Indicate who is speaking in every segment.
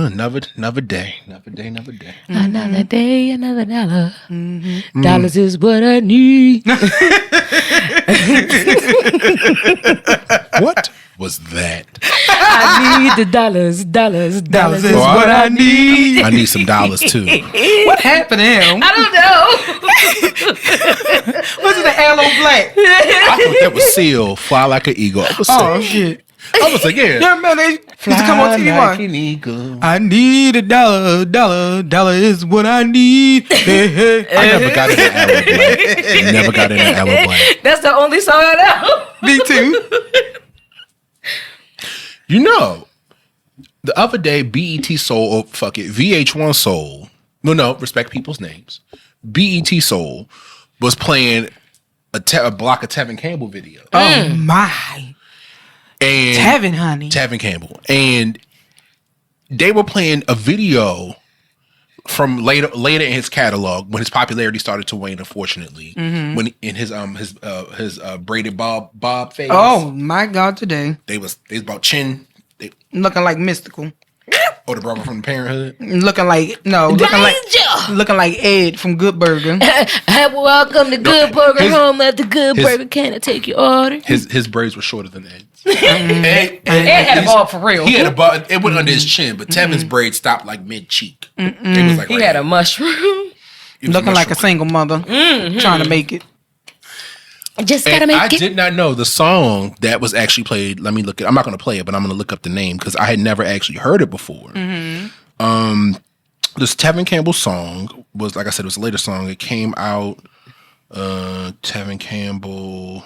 Speaker 1: Another day.
Speaker 2: Another day, another dollar. Dollars is what I need.
Speaker 1: What was that?
Speaker 2: I need the dollars. Dollars is
Speaker 1: what I need. I need some dollars too.
Speaker 3: What happened to him?
Speaker 2: I don't know.
Speaker 3: Was it the Aloe Black?
Speaker 1: I thought that was Seal, Fly Like an Eagle.
Speaker 3: Shit.
Speaker 1: I was like, yeah.
Speaker 3: Yeah, man, they used to come on TV.
Speaker 1: Like an eagle.
Speaker 3: I need a dollar is what I need. Hey, hey.
Speaker 1: I never got into Aloe Black.
Speaker 2: That's the only song I know.
Speaker 3: Me too.
Speaker 1: You know, the other day, BET Soul, VH1 Soul, no, respect people's names. BET Soul was playing a block of Tevin Campbell videos.
Speaker 3: Oh, my.
Speaker 1: And
Speaker 3: Tevin, honey.
Speaker 1: Tevin Campbell. And they were playing a video from later in his catalog when his popularity started to wane, unfortunately. When in his braided bob phase.
Speaker 3: Oh my God! Today
Speaker 1: they was about chin.
Speaker 3: looking like Mystical.
Speaker 1: Or the brother from the Parenthood.
Speaker 3: Looking like Ed from Good Burger.
Speaker 2: Welcome to Good Burger home at the Good Burger. Can I take your order?
Speaker 1: His braids were shorter than Ed's.
Speaker 2: Ed had a bob for real.
Speaker 1: He had a bob. It went under his chin, but Tevin's braids stopped like mid cheek. It was like
Speaker 2: He had a mushroom.
Speaker 3: Looking like a single mother trying to make it.
Speaker 2: Just gotta make it.
Speaker 1: I did not know the song that was actually played. Let me look it. I'm not going to play it, but I'm going to look up the name because I had never actually heard it before. This Tevin Campbell song was, like I said, it was a later song. It came out. Tevin Campbell.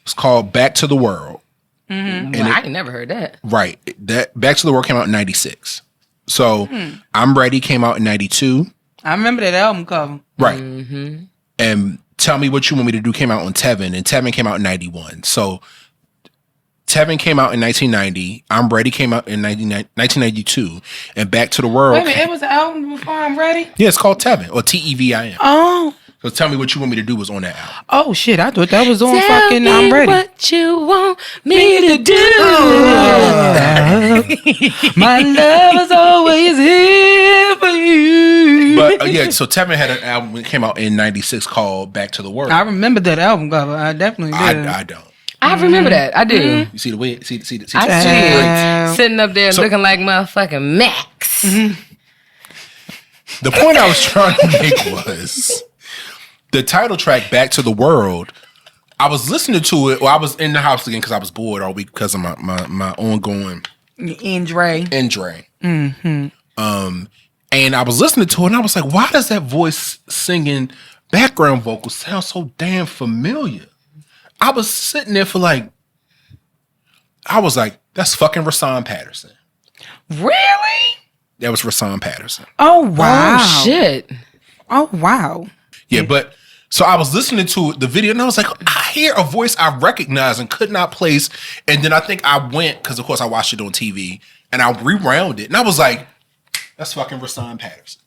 Speaker 1: It's called "Back to the World."
Speaker 2: I ain't never heard that.
Speaker 1: Right, that "Back to the World" came out in '96. So "I'm Ready" came out in '92.
Speaker 3: I remember that album cover.
Speaker 1: Right, and "Tell Me What You Want Me to Do" came out on Tevin, and Tevin came out in 91. So Tevin came out in 1990. "I'm Ready" came out in 1992, and "Back to the World."
Speaker 3: Wait a minute, it was an album before "I'm Ready"?
Speaker 1: Yeah, it's called Tevin, or Tevin.
Speaker 3: Oh.
Speaker 1: So "Tell Me What You Want Me to Do" was on that album.
Speaker 3: Oh shit, I thought that was on
Speaker 2: Tell
Speaker 3: fucking
Speaker 2: me
Speaker 3: "I'm Ready."
Speaker 2: what you want me to do.
Speaker 3: My love is always here for you.
Speaker 1: But yeah, so Tevin had an album that came out in '96 called "Back to the World."
Speaker 3: I remember that album cover. I definitely did.
Speaker 1: I don't.
Speaker 2: I remember that. I do.
Speaker 1: You see the way? See.
Speaker 2: I see. Sitting up there looking like motherfucking Max.
Speaker 1: The point I was trying to make was the title track "Back to the World." I was listening to it. Well, I was in the house again because I was bored all week because of my ongoing
Speaker 3: Andre.
Speaker 1: And I was listening to it, and I was like, "Why does that voice singing background vocals sound so damn familiar?" I was sitting there I was like, "That's fucking Rasan Patterson."
Speaker 3: Really?
Speaker 1: That was Rasan Patterson.
Speaker 3: Oh wow!
Speaker 2: Oh shit!
Speaker 3: Oh wow!
Speaker 1: Yeah, but so I was listening to the video, and I was like, I hear a voice I recognize and could not place. And then I think I went, because of course I watched it on TV, and I rewound it, and I was like, that's fucking Rasan Patterson.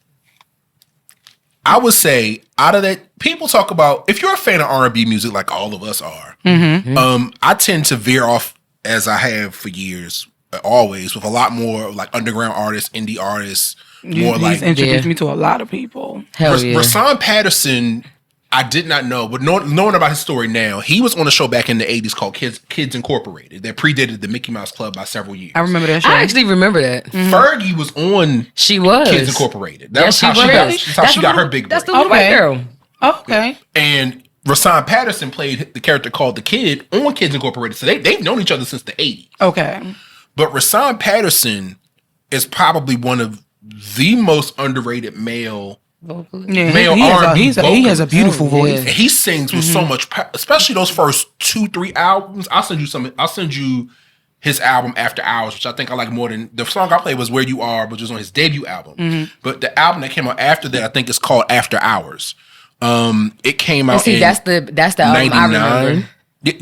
Speaker 1: I would say out of that, people talk about, if you're a fan of R&B music like all of us are, I tend to veer off, as I have for years, always, with a lot more like underground artists, indie artists, more like
Speaker 3: introduced me to a lot of people.
Speaker 2: Hell yeah.
Speaker 1: Rasan Patterson, I did not know, but knowing about his story now, he was on a show back in the 80s called Kids Incorporated that predated the Mickey Mouse Club by several years.
Speaker 3: I remember that show.
Speaker 2: I actually remember that.
Speaker 1: Fergie was on Kids Incorporated. That's how she got her big break.
Speaker 2: That's the white girl.
Speaker 3: Okay.
Speaker 1: And Rasan Patterson played the character called the Kid on Kids Incorporated. So they've known each other since the 80s.
Speaker 3: Okay.
Speaker 1: But Rasan Patterson is probably one of the most underrated male R&B
Speaker 3: he has a beautiful voice.
Speaker 1: And he sings with so much power, especially those first 2-3 albums. I'll send you his album After Hours, which I think I like more than the song I played was Where You Are, which was on his debut album. But the album that came out after that, I think is called After Hours. It came out in
Speaker 2: that's the album
Speaker 1: 99.
Speaker 2: I remember.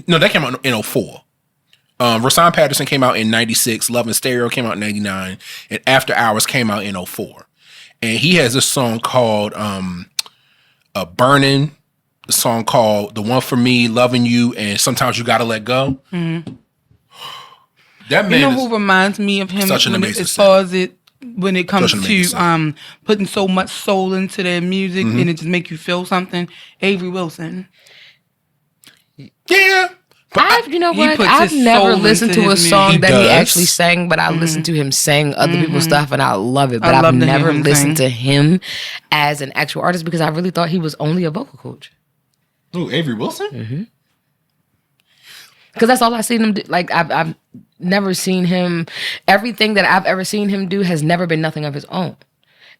Speaker 1: No, that came out in 04. Rasan Patterson came out in 96. Love and Stereo came out in 99. And After Hours came out in 04. And he has this song called Burning, a song called The One For Me, Loving You, and Sometimes You Gotta Let Go. That man
Speaker 3: who reminds me of him
Speaker 1: such an amazing
Speaker 3: as far as it
Speaker 4: when it comes to putting so much soul into their music and it just make you feel something. Avery Wilson.
Speaker 1: Yeah.
Speaker 2: You know
Speaker 4: he
Speaker 2: what?
Speaker 4: puts
Speaker 2: I've
Speaker 4: his
Speaker 2: never
Speaker 4: soul
Speaker 2: listened
Speaker 4: into
Speaker 2: to a
Speaker 4: his
Speaker 2: song
Speaker 1: music.
Speaker 2: that
Speaker 1: He
Speaker 2: he
Speaker 1: does.
Speaker 2: actually sang, but I listened to him sing other people's stuff, and I love it. But
Speaker 4: I
Speaker 2: I've
Speaker 4: love to hear
Speaker 2: never
Speaker 4: him
Speaker 2: listened
Speaker 4: sing.
Speaker 2: to him as an actual artist because I really thought he was only a vocal coach.
Speaker 1: Ooh, Avery Wilson?
Speaker 2: Because that's all I've seen him do. Like, I've never seen him. Everything that I've ever seen him do has never been nothing of his own.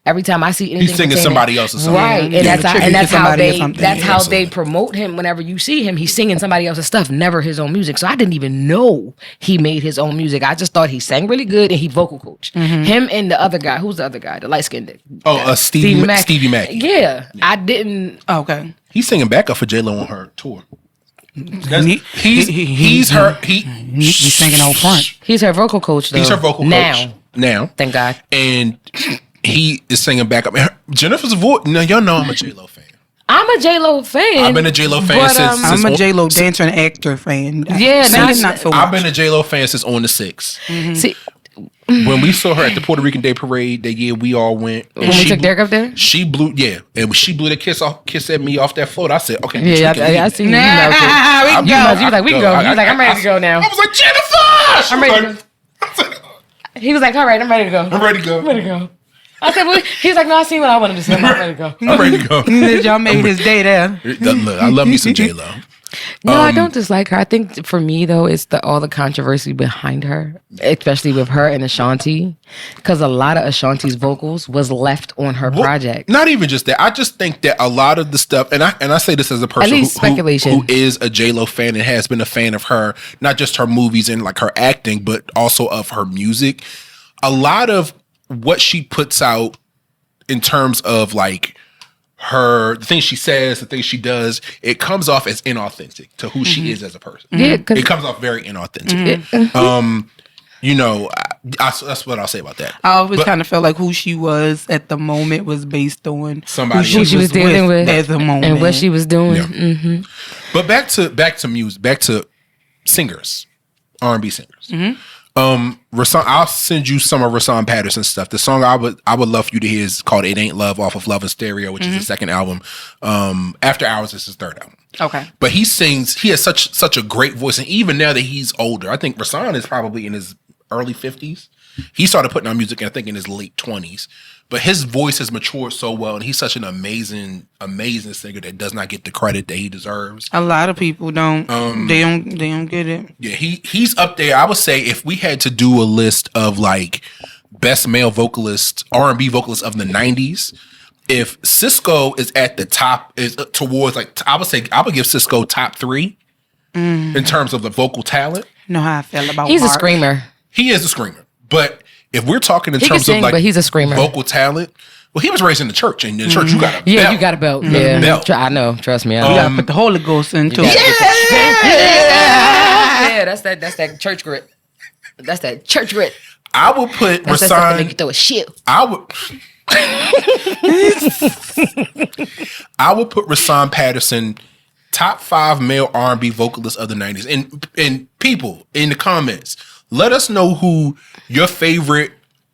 Speaker 2: Every time I see anything,
Speaker 1: He's singing
Speaker 2: pertaining-
Speaker 1: somebody else's song.
Speaker 2: right?
Speaker 4: Yeah,
Speaker 2: And that's how,
Speaker 4: tribute
Speaker 2: and
Speaker 4: to
Speaker 2: that's how
Speaker 4: somebody or
Speaker 2: they
Speaker 4: something.
Speaker 2: that's
Speaker 4: Yeah,
Speaker 2: how
Speaker 1: absolutely.
Speaker 2: they promote him. Whenever you see him, he's singing somebody else's stuff, never his own music. So I didn't even know he made his own music. I just thought he sang really good and he vocal coached. Him and the other guy. Who's the other guy? The light skinned.
Speaker 1: Oh, Stevie Mack.
Speaker 2: Yeah, I didn't.
Speaker 4: Okay.
Speaker 1: He's singing backup for J-Lo on her tour.
Speaker 4: He's singing out front.
Speaker 2: He's her vocal coach. Though.
Speaker 1: He's her vocal coach. Now.
Speaker 2: Thank God.
Speaker 1: And he is singing backup. Jennifer's voice. Now, y'all know I'm a J-Lo fan.
Speaker 2: I'm a J-Lo fan.
Speaker 1: I've been a J-Lo fan
Speaker 2: but,
Speaker 1: since
Speaker 4: I'm a J-Lo dancer and actor fan.
Speaker 2: Yeah,
Speaker 4: Singing not so much.
Speaker 1: I've been a J-Lo fan since On the 6.
Speaker 2: See,
Speaker 1: When we saw her at the Puerto Rican Day Parade that year, we all went.
Speaker 2: when we took Derek up there.
Speaker 1: She blew, and she blew the kiss at me off that float. I said, okay. bitch,
Speaker 2: Yeah,
Speaker 1: we can leave.
Speaker 2: I seen you melted.
Speaker 4: We
Speaker 2: You
Speaker 4: go.
Speaker 2: was like, we can go. He was like, I'm ready to go now.
Speaker 1: I was like, Jennifer! She
Speaker 2: I'm
Speaker 1: was
Speaker 2: ready to go. He was like, all right, I'm ready to go.
Speaker 1: I'm ready to go.
Speaker 2: I'm ready to go. I said, well, he was like, no, I seen what I wanted to see. I'm ready to go.
Speaker 1: I'm ready to go.
Speaker 4: Y'all made his day there.
Speaker 1: Look, I love me some J-Lo.
Speaker 2: No, I don't dislike her. I think for me though, it's all the controversy behind her, especially with her and Ashanti, because a lot of Ashanti's vocals was left on her project.
Speaker 1: Not even just that. I just think that a lot of the stuff, and I say this as a person
Speaker 2: least speculation.
Speaker 1: who is a J-Lo fan and has been a fan of her, not just her movies and like her acting, but also of her music. A lot of what she puts out in terms of like the things she says, the things she does, it comes off as inauthentic to who she is as a person.
Speaker 2: Yeah,
Speaker 1: It comes off very inauthentic. That's what I'll say about that.
Speaker 4: I always kind of felt like who she was at the moment was based on
Speaker 1: Somebody
Speaker 4: who
Speaker 1: else.
Speaker 4: she was dealing with at the moment
Speaker 2: and what she was doing.
Speaker 1: Yeah. But back to music, back to singers, R&B singers. Rasan, I'll send you some of Rasan Patterson's stuff. The song I would love for you to hear is called "It Ain't Love" off of Love and Stereo, which is his second album. After Hours is his third album.
Speaker 4: Okay.
Speaker 1: But he has such a great voice, and even now that he's older, I think Rasan is probably in his early 50s. He started putting out music, I think, in his late 20s. But his voice has matured so well, and he's such an amazing singer that does not get the credit that he deserves.
Speaker 4: A lot of people don't. They don't get it.
Speaker 1: Yeah, he's up there. I would say if we had to do a list of like best male vocalists, R&B vocalists of the 90s, if Cisco is at the top, is towards like, I would give Cisco top 3 in terms of the vocal talent.
Speaker 4: You know how I feel about
Speaker 2: He's a
Speaker 4: Mark.
Speaker 2: screamer.
Speaker 1: He is a screamer, but if we're talking in
Speaker 2: He
Speaker 1: terms
Speaker 2: can sing,
Speaker 1: of like
Speaker 2: but he's a screamer.
Speaker 1: vocal talent, well, he was raised in the church, and in the church you got a belt.
Speaker 2: Yeah, you got a belt. Yeah,
Speaker 1: Belt.
Speaker 2: I know. Trust me. I
Speaker 4: You
Speaker 2: know.
Speaker 4: gotta put the Holy Ghost into
Speaker 2: Yeah.
Speaker 4: it.
Speaker 2: Yeah, that's that church grit. That's that church grit.
Speaker 1: I would put
Speaker 2: That's that stuff that make
Speaker 1: Rasan.
Speaker 2: you throw a shit.
Speaker 1: I would put Rasan Patterson top 5 male R&B vocalists of the 90s. And people in the comments, let us know who your favorite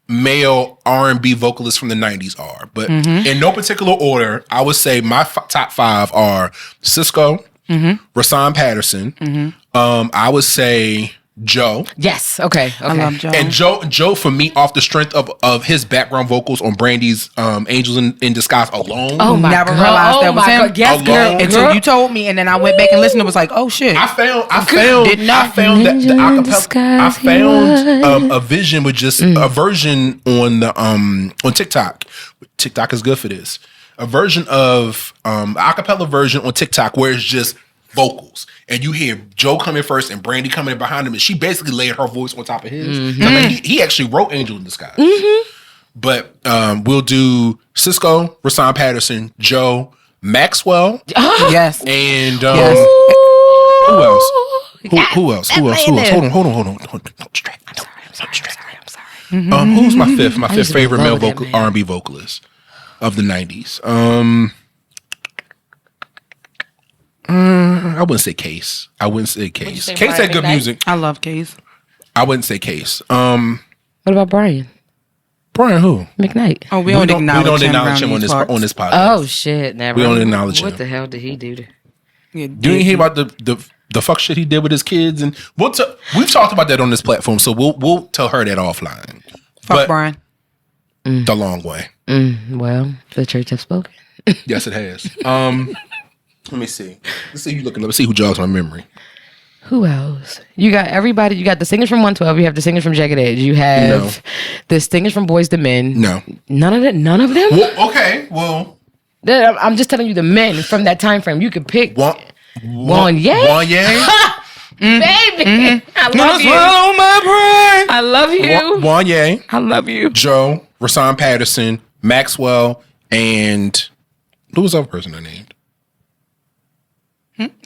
Speaker 1: male R&B vocalists from the 90s are. But in no particular order, I would say my top 5 are Cisco, Rasan Patterson. I would say Joe.
Speaker 2: Yes. Okay.
Speaker 4: I love Joe.
Speaker 1: And Joe, for me, off the strength of his background vocals on Brandy's "Angels in Disguise" alone.
Speaker 2: Oh my
Speaker 4: Never
Speaker 2: God.
Speaker 4: realized that
Speaker 2: Oh
Speaker 4: was
Speaker 2: my
Speaker 4: him.
Speaker 2: God. Yes,
Speaker 1: Alone.
Speaker 2: girl.
Speaker 4: Until you told me, and then I went back and listened. It was like, oh shit.
Speaker 1: I found
Speaker 4: Didn't know.
Speaker 1: that the
Speaker 2: Angel in
Speaker 1: acapella.
Speaker 2: disguise
Speaker 1: I found
Speaker 2: he
Speaker 1: a vision with just a version on TikTok. TikTok is good for this. A version of acapella version on TikTok where it's just vocals, and you hear Joe coming first and Brandy coming in behind him, and she basically laid her voice on top of his. So, I mean, he actually wrote "Angel in Disguise." But we'll do Cisco, Rasan Patterson, Joe, Maxwell,
Speaker 4: Yes.
Speaker 1: and
Speaker 4: Yes.
Speaker 1: who else? Who else? Hold on. Don't distract. I'm sorry. Who's my fifth? My fifth favorite male R&B vocalist of the 90s. I wouldn't say Case. Case
Speaker 2: say,
Speaker 1: had
Speaker 2: Brian
Speaker 1: good
Speaker 2: McKnight?
Speaker 1: music.
Speaker 4: I love Case.
Speaker 1: I wouldn't say Case.
Speaker 2: What about Brian?
Speaker 1: Brian who?
Speaker 2: McKnight.
Speaker 4: Oh, we don't acknowledge
Speaker 1: him on this podcast.
Speaker 2: Oh shit! Never.
Speaker 1: We don't acknowledge him.
Speaker 2: What the hell did he do?
Speaker 4: Yeah,
Speaker 1: You didn't hear about the fuck shit he did with his kids, and we've talked about that on this platform, so we'll tell her that offline.
Speaker 4: Fuck Brian.
Speaker 1: The long way.
Speaker 2: Well, the church have spoken.
Speaker 1: Yes, it has. Let me see. Let's see you looking up. Let's see who jogs my memory.
Speaker 2: Who else? You got everybody. You got the singers from 112. You have the singers from Jagged Edge. You have the singers from Boys to Men.
Speaker 1: No.
Speaker 2: None of them.
Speaker 1: Well, okay. Well,
Speaker 2: I'm just telling you the men from that time frame. You could pick Wanye. Baby, I love you. I love you.
Speaker 1: Wanye.
Speaker 2: I love you.
Speaker 1: Joe, Rasan Patterson, Maxwell, and who was the other person I named?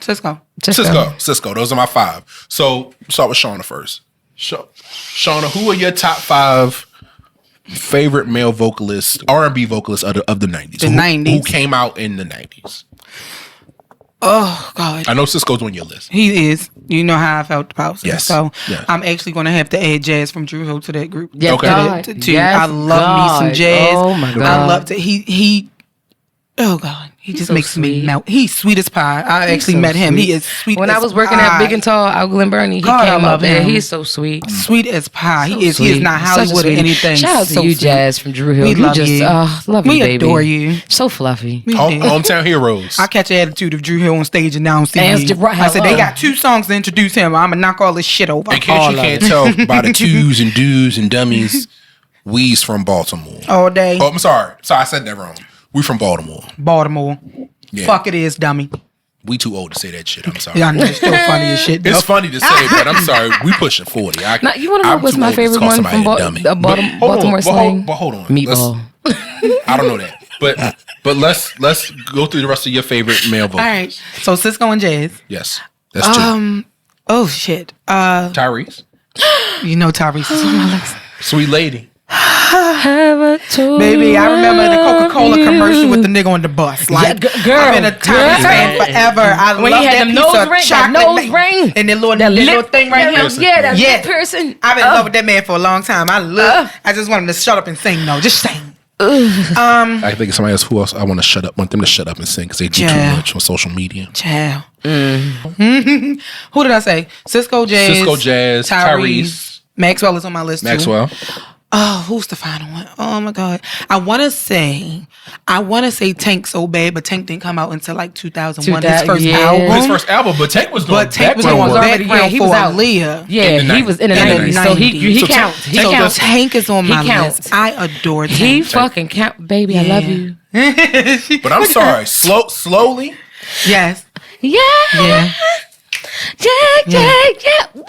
Speaker 4: Cisco.
Speaker 1: Cisco. Those are my 5. So start with Shauna first. Shauna, who are your top 5 favorite male vocalists, R&B vocalists of the 90s?
Speaker 4: The 90s.
Speaker 1: Who came out in the 90s?
Speaker 4: Oh, God.
Speaker 1: I know Cisco's on your list.
Speaker 4: He is. You know how I felt about him.
Speaker 1: Yes.
Speaker 4: So
Speaker 1: Yes.
Speaker 4: I'm actually going to have to add Jazz from Drew Hill to that group.
Speaker 2: Yes,
Speaker 1: Okay.
Speaker 2: God. Yes,
Speaker 4: I love me some Jazz.
Speaker 2: Oh, my God.
Speaker 4: I love to. He. Oh God, he just
Speaker 2: so
Speaker 4: makes me
Speaker 2: sweet.
Speaker 4: melt. He's sweet as pie. I actually
Speaker 2: so
Speaker 4: met him.
Speaker 2: sweet.
Speaker 4: He is sweet.
Speaker 2: When
Speaker 4: as
Speaker 2: I was working
Speaker 4: pie.
Speaker 2: at Big and Tall out Glen Burnie, he
Speaker 4: God, I
Speaker 2: came
Speaker 4: love
Speaker 2: up there.
Speaker 4: him.
Speaker 2: He's so sweet.
Speaker 4: Sweet as pie.
Speaker 2: So
Speaker 4: He is. He is
Speaker 2: sweet.
Speaker 4: not
Speaker 2: Such a
Speaker 4: Hollywood or
Speaker 2: sweetie.
Speaker 4: anything.
Speaker 2: Shout out to
Speaker 4: So
Speaker 2: you,
Speaker 4: sweet.
Speaker 2: Jazz from Drew Hill.
Speaker 4: We
Speaker 2: You
Speaker 4: love
Speaker 2: just,
Speaker 4: you.
Speaker 2: love you,
Speaker 4: We
Speaker 2: baby.
Speaker 4: adore you.
Speaker 2: So fluffy.
Speaker 4: We do.
Speaker 1: Hometown heroes.
Speaker 4: I catch an attitude of Drew Hill on stage and now I'm seeing
Speaker 2: And
Speaker 4: I said they
Speaker 2: hello.
Speaker 4: got 2 songs to introduce him. I'm gonna knock all this shit over.
Speaker 1: In case you can't tell by the twos and doos and dummies, we's from Baltimore.
Speaker 4: All day.
Speaker 1: Oh, I'm sorry. Sorry, I said that wrong. We from Baltimore.
Speaker 4: Baltimore.
Speaker 1: Yeah.
Speaker 4: Fuck it is, dummy.
Speaker 1: We too old to say that shit. I'm sorry.
Speaker 4: Yeah, I know it's still funny as shit.
Speaker 1: It's funny to say, but I'm sorry. We pushing 40.
Speaker 2: Now, you want to know
Speaker 1: I'm
Speaker 2: what's
Speaker 1: too
Speaker 2: my
Speaker 1: old to
Speaker 2: favorite
Speaker 1: call
Speaker 2: one
Speaker 1: somebody
Speaker 2: from
Speaker 1: a dummy.
Speaker 2: Baltimore slang?
Speaker 1: But hold on.
Speaker 2: Meatball.
Speaker 1: I don't know that. But let's go through the rest of your favorite male vocals.
Speaker 4: All right. So Cisco and Jazz.
Speaker 1: Yes. That's 2.
Speaker 4: Oh shit.
Speaker 1: Tyrese.
Speaker 4: You know Tyrese is on my list.
Speaker 1: Sweet lady.
Speaker 4: Baby, I remember the Coca-Cola commercial with the nigga on the bus. Like,
Speaker 2: girl,
Speaker 4: I've been a Tyrese fan forever. I
Speaker 2: When
Speaker 4: love
Speaker 2: he had
Speaker 4: that
Speaker 2: them
Speaker 4: piece
Speaker 2: nose
Speaker 4: of
Speaker 2: ring, that
Speaker 4: chocolate
Speaker 2: nose
Speaker 4: made-
Speaker 2: ring.
Speaker 4: and that little thing right here.
Speaker 2: Yeah, that
Speaker 4: Yeah.
Speaker 2: lip person.
Speaker 4: I've been in love with that man for a long time. I just want him to shut up and sing. No, just sing.
Speaker 1: I think somebody else who else I want them to shut up and sing because they do too much on social media.
Speaker 4: Child. Who did I say? Cisco, Jazz,
Speaker 1: Tyrese.
Speaker 4: Maxwell is on my list too.
Speaker 1: Maxwell.
Speaker 4: Oh, who's the final one? Oh my God. I want to say Tank so bad, but Tank didn't come out until like 2001. His first album.
Speaker 1: His first album, but Tank was doing
Speaker 4: background work.
Speaker 2: he
Speaker 4: for
Speaker 2: was out.
Speaker 4: Aaliyah.
Speaker 2: Yeah, he was in the 90s. So he counts. He counts.
Speaker 4: Tank is on my
Speaker 2: counts.
Speaker 4: list. I adore Tank.
Speaker 2: He fucking count, baby. I love you.
Speaker 1: But I'm sorry. Slowly.
Speaker 4: Yes.
Speaker 2: Yeah. Woo!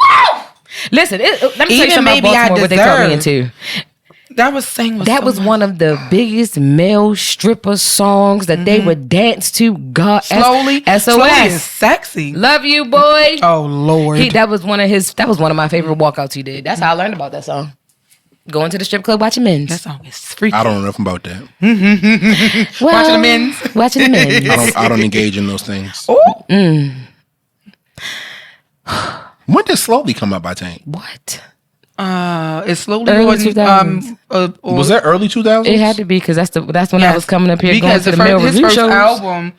Speaker 2: Listen, let me tell you
Speaker 4: Even
Speaker 2: something
Speaker 4: Maybe
Speaker 2: about
Speaker 4: I
Speaker 2: Baltimore, what they turned me
Speaker 4: Deserve.
Speaker 2: into.
Speaker 4: That was
Speaker 2: One of the biggest male stripper songs that they would dance to. God,
Speaker 4: Slowly is
Speaker 2: SOS.
Speaker 4: sexy.
Speaker 2: Love you, boy.
Speaker 4: Oh Lord.
Speaker 2: That was one of my favorite walkouts he did. That's how I learned about that song. Going to the strip club, watching men's.
Speaker 4: That song is freaky.
Speaker 1: I don't know nothing about that.
Speaker 2: Well,
Speaker 4: Watching the men's.
Speaker 2: Watching the men's.
Speaker 1: I don't engage in those things.
Speaker 4: Oh.
Speaker 1: When did Slowly come out by Tank?
Speaker 2: What?
Speaker 4: It's slowly
Speaker 2: Early
Speaker 4: going,
Speaker 2: 2000s.
Speaker 1: Was that early 2000s?
Speaker 2: It had to be because that's when I was coming up here
Speaker 4: because
Speaker 2: going to the male
Speaker 4: his
Speaker 2: review
Speaker 4: first
Speaker 2: shows.
Speaker 4: album,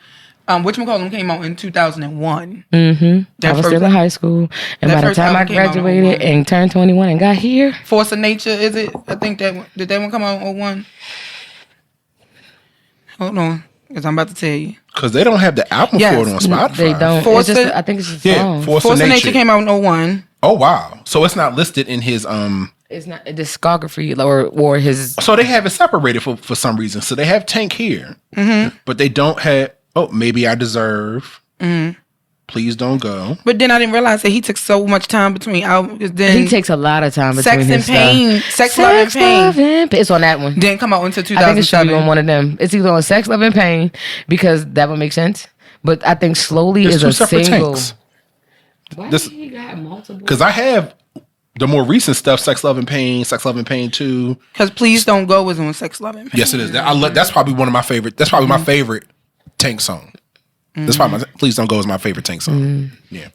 Speaker 4: whatchamacallit came out in 2001.
Speaker 2: Mm-hmm. I was still in high school, and by the
Speaker 4: first
Speaker 2: time I
Speaker 4: album came out in
Speaker 2: graduated
Speaker 4: 01.
Speaker 2: and turned 21 and got here,
Speaker 4: Force of Nature, is it? I think did that one come out in 01? Hold on, because I'm about to tell you.
Speaker 1: Because they don't have the album
Speaker 4: Yes.
Speaker 1: for it on Spotify.
Speaker 2: they don't.
Speaker 4: Force
Speaker 2: It's just,
Speaker 4: it-
Speaker 2: I think it's just a
Speaker 1: Yeah,
Speaker 2: song.
Speaker 1: Force
Speaker 4: Force
Speaker 1: of
Speaker 4: of
Speaker 1: Nature.
Speaker 4: Nature came out in 01.
Speaker 1: Oh wow! So it's not listed in his
Speaker 2: It's not a discography or his.
Speaker 1: So they have it separated for some reason. So they have Tank here, but they don't have. Oh, Maybe I Deserve. Please Don't Go.
Speaker 4: But then I didn't realize that he took so much time between albums. Then
Speaker 2: He takes a lot of time between
Speaker 4: Sex
Speaker 2: his
Speaker 4: and Pain,
Speaker 2: stuff.
Speaker 4: Sex, Love, and Pain.
Speaker 2: Love, and Pain. It's on that one.
Speaker 4: Didn't come out until
Speaker 2: I think it should be
Speaker 4: 2007.
Speaker 2: on one of them. It's either on Sex, Love, and Pain because that would make sense. But I think Slowly
Speaker 1: There's
Speaker 2: is
Speaker 1: two
Speaker 2: a
Speaker 1: separate
Speaker 2: single.
Speaker 1: Tanks.
Speaker 2: Why
Speaker 1: This-
Speaker 2: he got multiple?
Speaker 1: Because I have the more recent stuff, Sex, Love, and Pain, Sex, Love, and Pain 2.
Speaker 4: Because Please Don't Go was on Sex, Love, and Pain.
Speaker 1: Yes, it is. That's probably one of my favorite. That's probably my favorite Tank song. That's probably Please Don't Go is my favorite Tank song. Yeah.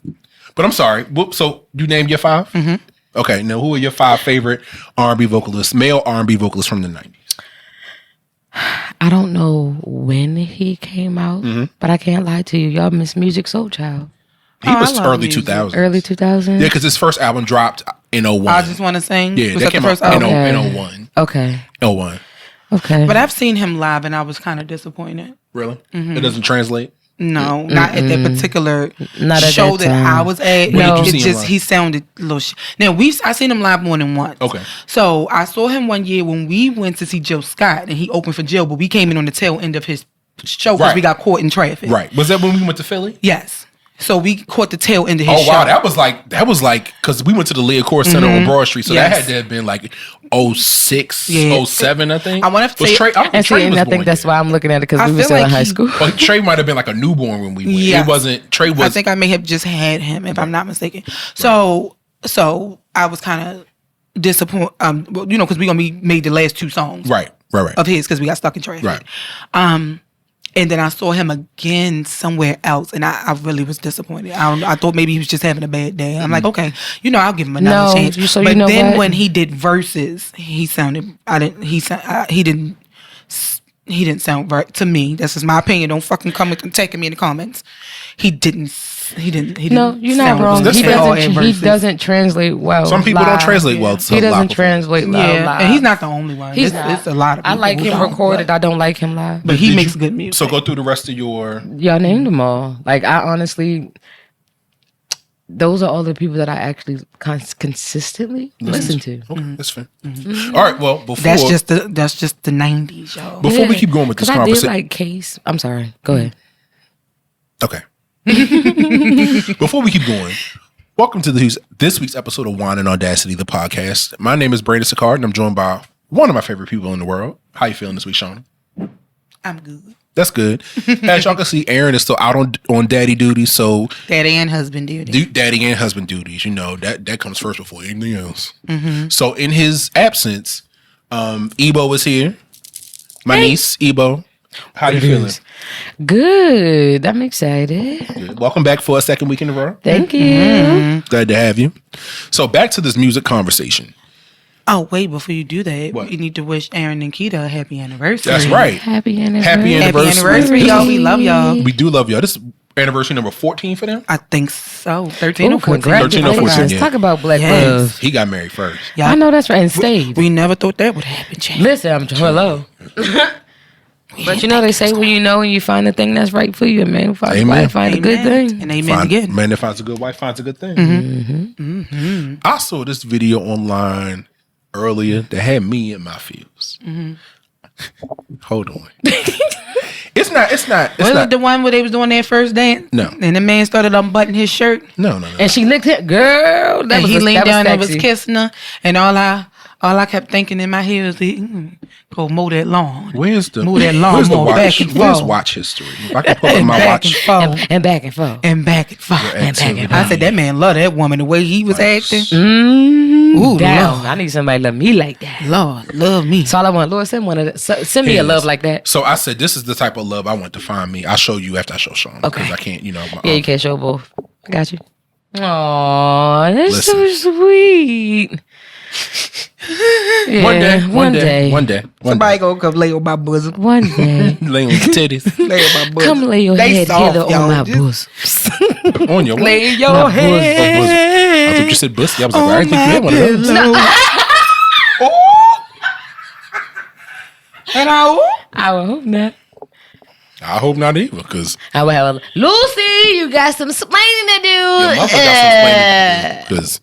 Speaker 1: But I'm sorry. So you named your 5? Okay, now who are your 5 favorite R&B vocalists, male R&B vocalists from the 90s?
Speaker 2: I don't know when he came out, but I can't lie to you. Y'all miss Music Soul Child.
Speaker 1: He was early 2000s.
Speaker 2: Early 2000s?
Speaker 1: Yeah, because his first album dropped in 01.
Speaker 4: I Just Want to Sing.
Speaker 1: Yeah,
Speaker 4: Was
Speaker 1: that
Speaker 4: that the
Speaker 1: came
Speaker 4: first
Speaker 1: out
Speaker 4: album?
Speaker 1: in 01.
Speaker 2: Okay.
Speaker 1: 01.
Speaker 2: Okay.
Speaker 4: But I've seen him live and I was kind of disappointed.
Speaker 1: Really? It doesn't translate?
Speaker 4: No, not at that particular
Speaker 2: Not at
Speaker 4: show
Speaker 2: that
Speaker 4: that
Speaker 2: time.
Speaker 4: I was at.
Speaker 1: When did you
Speaker 4: It
Speaker 1: see him
Speaker 4: just
Speaker 1: live?
Speaker 4: he sounded a little. Now I seen him live more than once.
Speaker 1: Okay.
Speaker 4: So I saw him one year when we went to see Jill Scott and he opened for Jill, but we came in on the tail end of his show because
Speaker 1: Right.
Speaker 4: we got caught in traffic.
Speaker 1: Right. Was that when we went to Philly?
Speaker 4: Yes. So we caught the tail end of his
Speaker 1: Oh
Speaker 4: show.
Speaker 1: wow, that was like because we went to the Leocore Center on Broad Street, so that
Speaker 4: Yes.
Speaker 1: had to have been like 06,
Speaker 4: Yeah.
Speaker 1: 07, I think.
Speaker 4: I wanna say-
Speaker 1: Was Trey, I
Speaker 2: And see,
Speaker 1: Trey
Speaker 2: and
Speaker 1: was
Speaker 2: I
Speaker 1: born
Speaker 2: think that's
Speaker 1: then.
Speaker 2: why I'm looking at it because
Speaker 4: I
Speaker 2: we were
Speaker 4: feel
Speaker 2: still in
Speaker 4: like
Speaker 2: high
Speaker 4: he-
Speaker 2: school.
Speaker 1: Well, Trey might have been like a newborn when we went.
Speaker 4: Yes.
Speaker 1: It wasn't. Trey was.
Speaker 4: I think I may have just had him, if I'm not mistaken. So I was kind of disappointed, because we're gonna be made the last 2 songs
Speaker 1: right.
Speaker 4: of his because we got stuck in traffic.
Speaker 1: Right.
Speaker 4: And then I saw him again somewhere else, and I really was disappointed. I thought maybe he was just having a bad day. I'm like, okay, I'll give him another
Speaker 2: No,
Speaker 4: chance.
Speaker 2: so
Speaker 4: but
Speaker 2: you know
Speaker 4: then
Speaker 2: what?
Speaker 4: when he did verses, he didn't sound right to me. This is my opinion. Don't fucking come and taking me in the comments. He didn't.
Speaker 2: No, you're not
Speaker 4: sound
Speaker 2: wrong.
Speaker 1: That's
Speaker 2: He
Speaker 1: fair.
Speaker 2: doesn't translate well.
Speaker 1: Some people don't
Speaker 2: live.
Speaker 1: translate well. To
Speaker 2: He doesn't
Speaker 1: live performance.
Speaker 2: translate well
Speaker 4: Yeah,
Speaker 2: live.
Speaker 4: and he's not the only one.
Speaker 2: He's
Speaker 4: It's a lot of people.
Speaker 2: I like
Speaker 4: who
Speaker 2: him
Speaker 4: don't,
Speaker 2: recorded. I don't like him live.
Speaker 4: but he
Speaker 1: Did
Speaker 4: makes
Speaker 1: you-
Speaker 4: good music.
Speaker 1: So go through the rest of your.
Speaker 2: Y'all named them all. Like I honestly, those are all the people that I actually consistently listen to.
Speaker 1: Okay, that's fair. All right. Well, before
Speaker 4: That's just the 90s, y'all.
Speaker 1: before we keep going with this
Speaker 2: 'Cause I did
Speaker 1: conversation.
Speaker 2: like Case. I'm sorry. Go ahead.
Speaker 1: Okay. Before we keep going, welcome to this week's episode of Wine and Audacity, the podcast. My name is Brandon Sicard, and I'm joined by one of my favorite people in the world. How you feeling this week, Shauna?
Speaker 4: I'm good.
Speaker 1: That's good. As y'all can see, Aaron is still out on daddy duty, so
Speaker 4: Daddy and husband duty.
Speaker 1: daddy and husband duties. That comes first before anything else. So in his absence, Ebo is here. My niece, Ebo. How you feeling?
Speaker 2: Good. I'm excited.
Speaker 1: Good. Welcome back for a second week in a row.
Speaker 2: Thank you.
Speaker 1: Glad to have you. So back to this music conversation.
Speaker 4: Oh, wait, before you do that,
Speaker 1: What?
Speaker 4: you need to wish Aaron and Keita a happy anniversary.
Speaker 1: That's right.
Speaker 2: Happy anniversary.
Speaker 1: Happy
Speaker 4: Happy
Speaker 1: anniversary.
Speaker 4: anniversary, y'all. We love y'all.
Speaker 1: We do love y'all. This is anniversary number 14 for them.
Speaker 4: I think so. 13
Speaker 2: Ooh,
Speaker 4: or 14.
Speaker 1: 13 or 14,
Speaker 2: congratulations.
Speaker 1: yeah.
Speaker 2: Talk about black
Speaker 4: Yes.
Speaker 2: love.
Speaker 1: He got married first.
Speaker 4: Yeah.
Speaker 2: I know that's right. And stayed.
Speaker 4: We never thought that would happen, Jay.
Speaker 2: Listen, hello. But they say when you know and you find the thing that's right for you, man,
Speaker 1: Amen.
Speaker 2: find a good thing.
Speaker 4: And amen again.
Speaker 1: Man that finds a good wife finds a good thing. I saw this video online earlier that had me in my feels. Hold on. It's not.
Speaker 4: Was it the one where they was doing their first dance?
Speaker 1: No.
Speaker 4: And the man started unbuttoning his shirt.
Speaker 1: No.
Speaker 2: And she licked him. Girl, that
Speaker 4: And
Speaker 2: was
Speaker 4: he leaned down and was
Speaker 2: sexy.
Speaker 4: kissing her. And all I kept thinking in my head was, go mow that lawn.
Speaker 1: Where's the
Speaker 4: Move that lawnmower back and
Speaker 1: Where's
Speaker 4: forth.
Speaker 1: watch history? If I can pull up
Speaker 4: And
Speaker 1: my
Speaker 4: back
Speaker 1: watch.
Speaker 4: and forth.
Speaker 2: And back and forth.
Speaker 4: And back and forth.
Speaker 1: And back and
Speaker 4: I said, that man loved that woman the way he was acting. Ooh,
Speaker 2: Down.
Speaker 4: Lord.
Speaker 2: I need somebody to love me like that.
Speaker 4: Lord, love me.
Speaker 2: That's all I want. Lord, send me a
Speaker 1: Yes.
Speaker 2: love like that.
Speaker 1: So I said, this is the type of love I want to find me. I'll show you after I show Shauna.
Speaker 2: Okay.
Speaker 1: Because I can't,
Speaker 2: Yeah, you can't show both. I got you. Aw, that's so
Speaker 1: Listen.
Speaker 2: sweet. Yeah,
Speaker 1: One day.
Speaker 4: Somebody gonna come lay on my bosom.
Speaker 2: One day.
Speaker 1: Lay on your titties.
Speaker 4: Lay on my bosom.
Speaker 2: Come lay your
Speaker 4: They
Speaker 2: head
Speaker 4: soft,
Speaker 2: hither
Speaker 4: y'all.
Speaker 2: on my
Speaker 4: Just
Speaker 2: bosom.
Speaker 1: On your
Speaker 4: Lay your
Speaker 2: My
Speaker 4: head.
Speaker 1: bosom. I thought you said pussy. I was like, I didn't think you had one of those.
Speaker 4: And
Speaker 2: I would hope not.
Speaker 1: I hope not either, because
Speaker 2: I would have Lucy, you got some explaining to do.
Speaker 1: your mother got some explaining to do. Because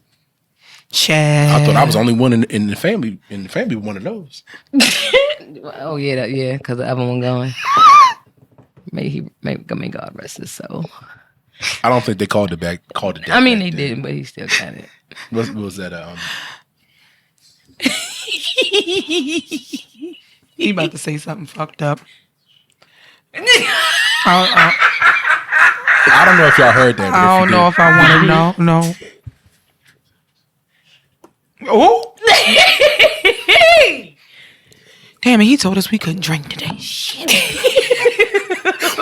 Speaker 4: Chad.
Speaker 1: I thought I was the only one in the family with one of those.
Speaker 2: Oh yeah, because the other one going. May God rest his soul.
Speaker 1: I don't think they called it back. Called it.
Speaker 2: I mean, they didn't, but he still got it.
Speaker 1: What was that?
Speaker 4: He about to say something fucked up.
Speaker 1: I don't know if y'all heard that. But
Speaker 4: I don't
Speaker 1: if you
Speaker 4: know
Speaker 1: did,
Speaker 4: if I want to know. No. Oh! Damn it! He told us we couldn't drink today. Shit.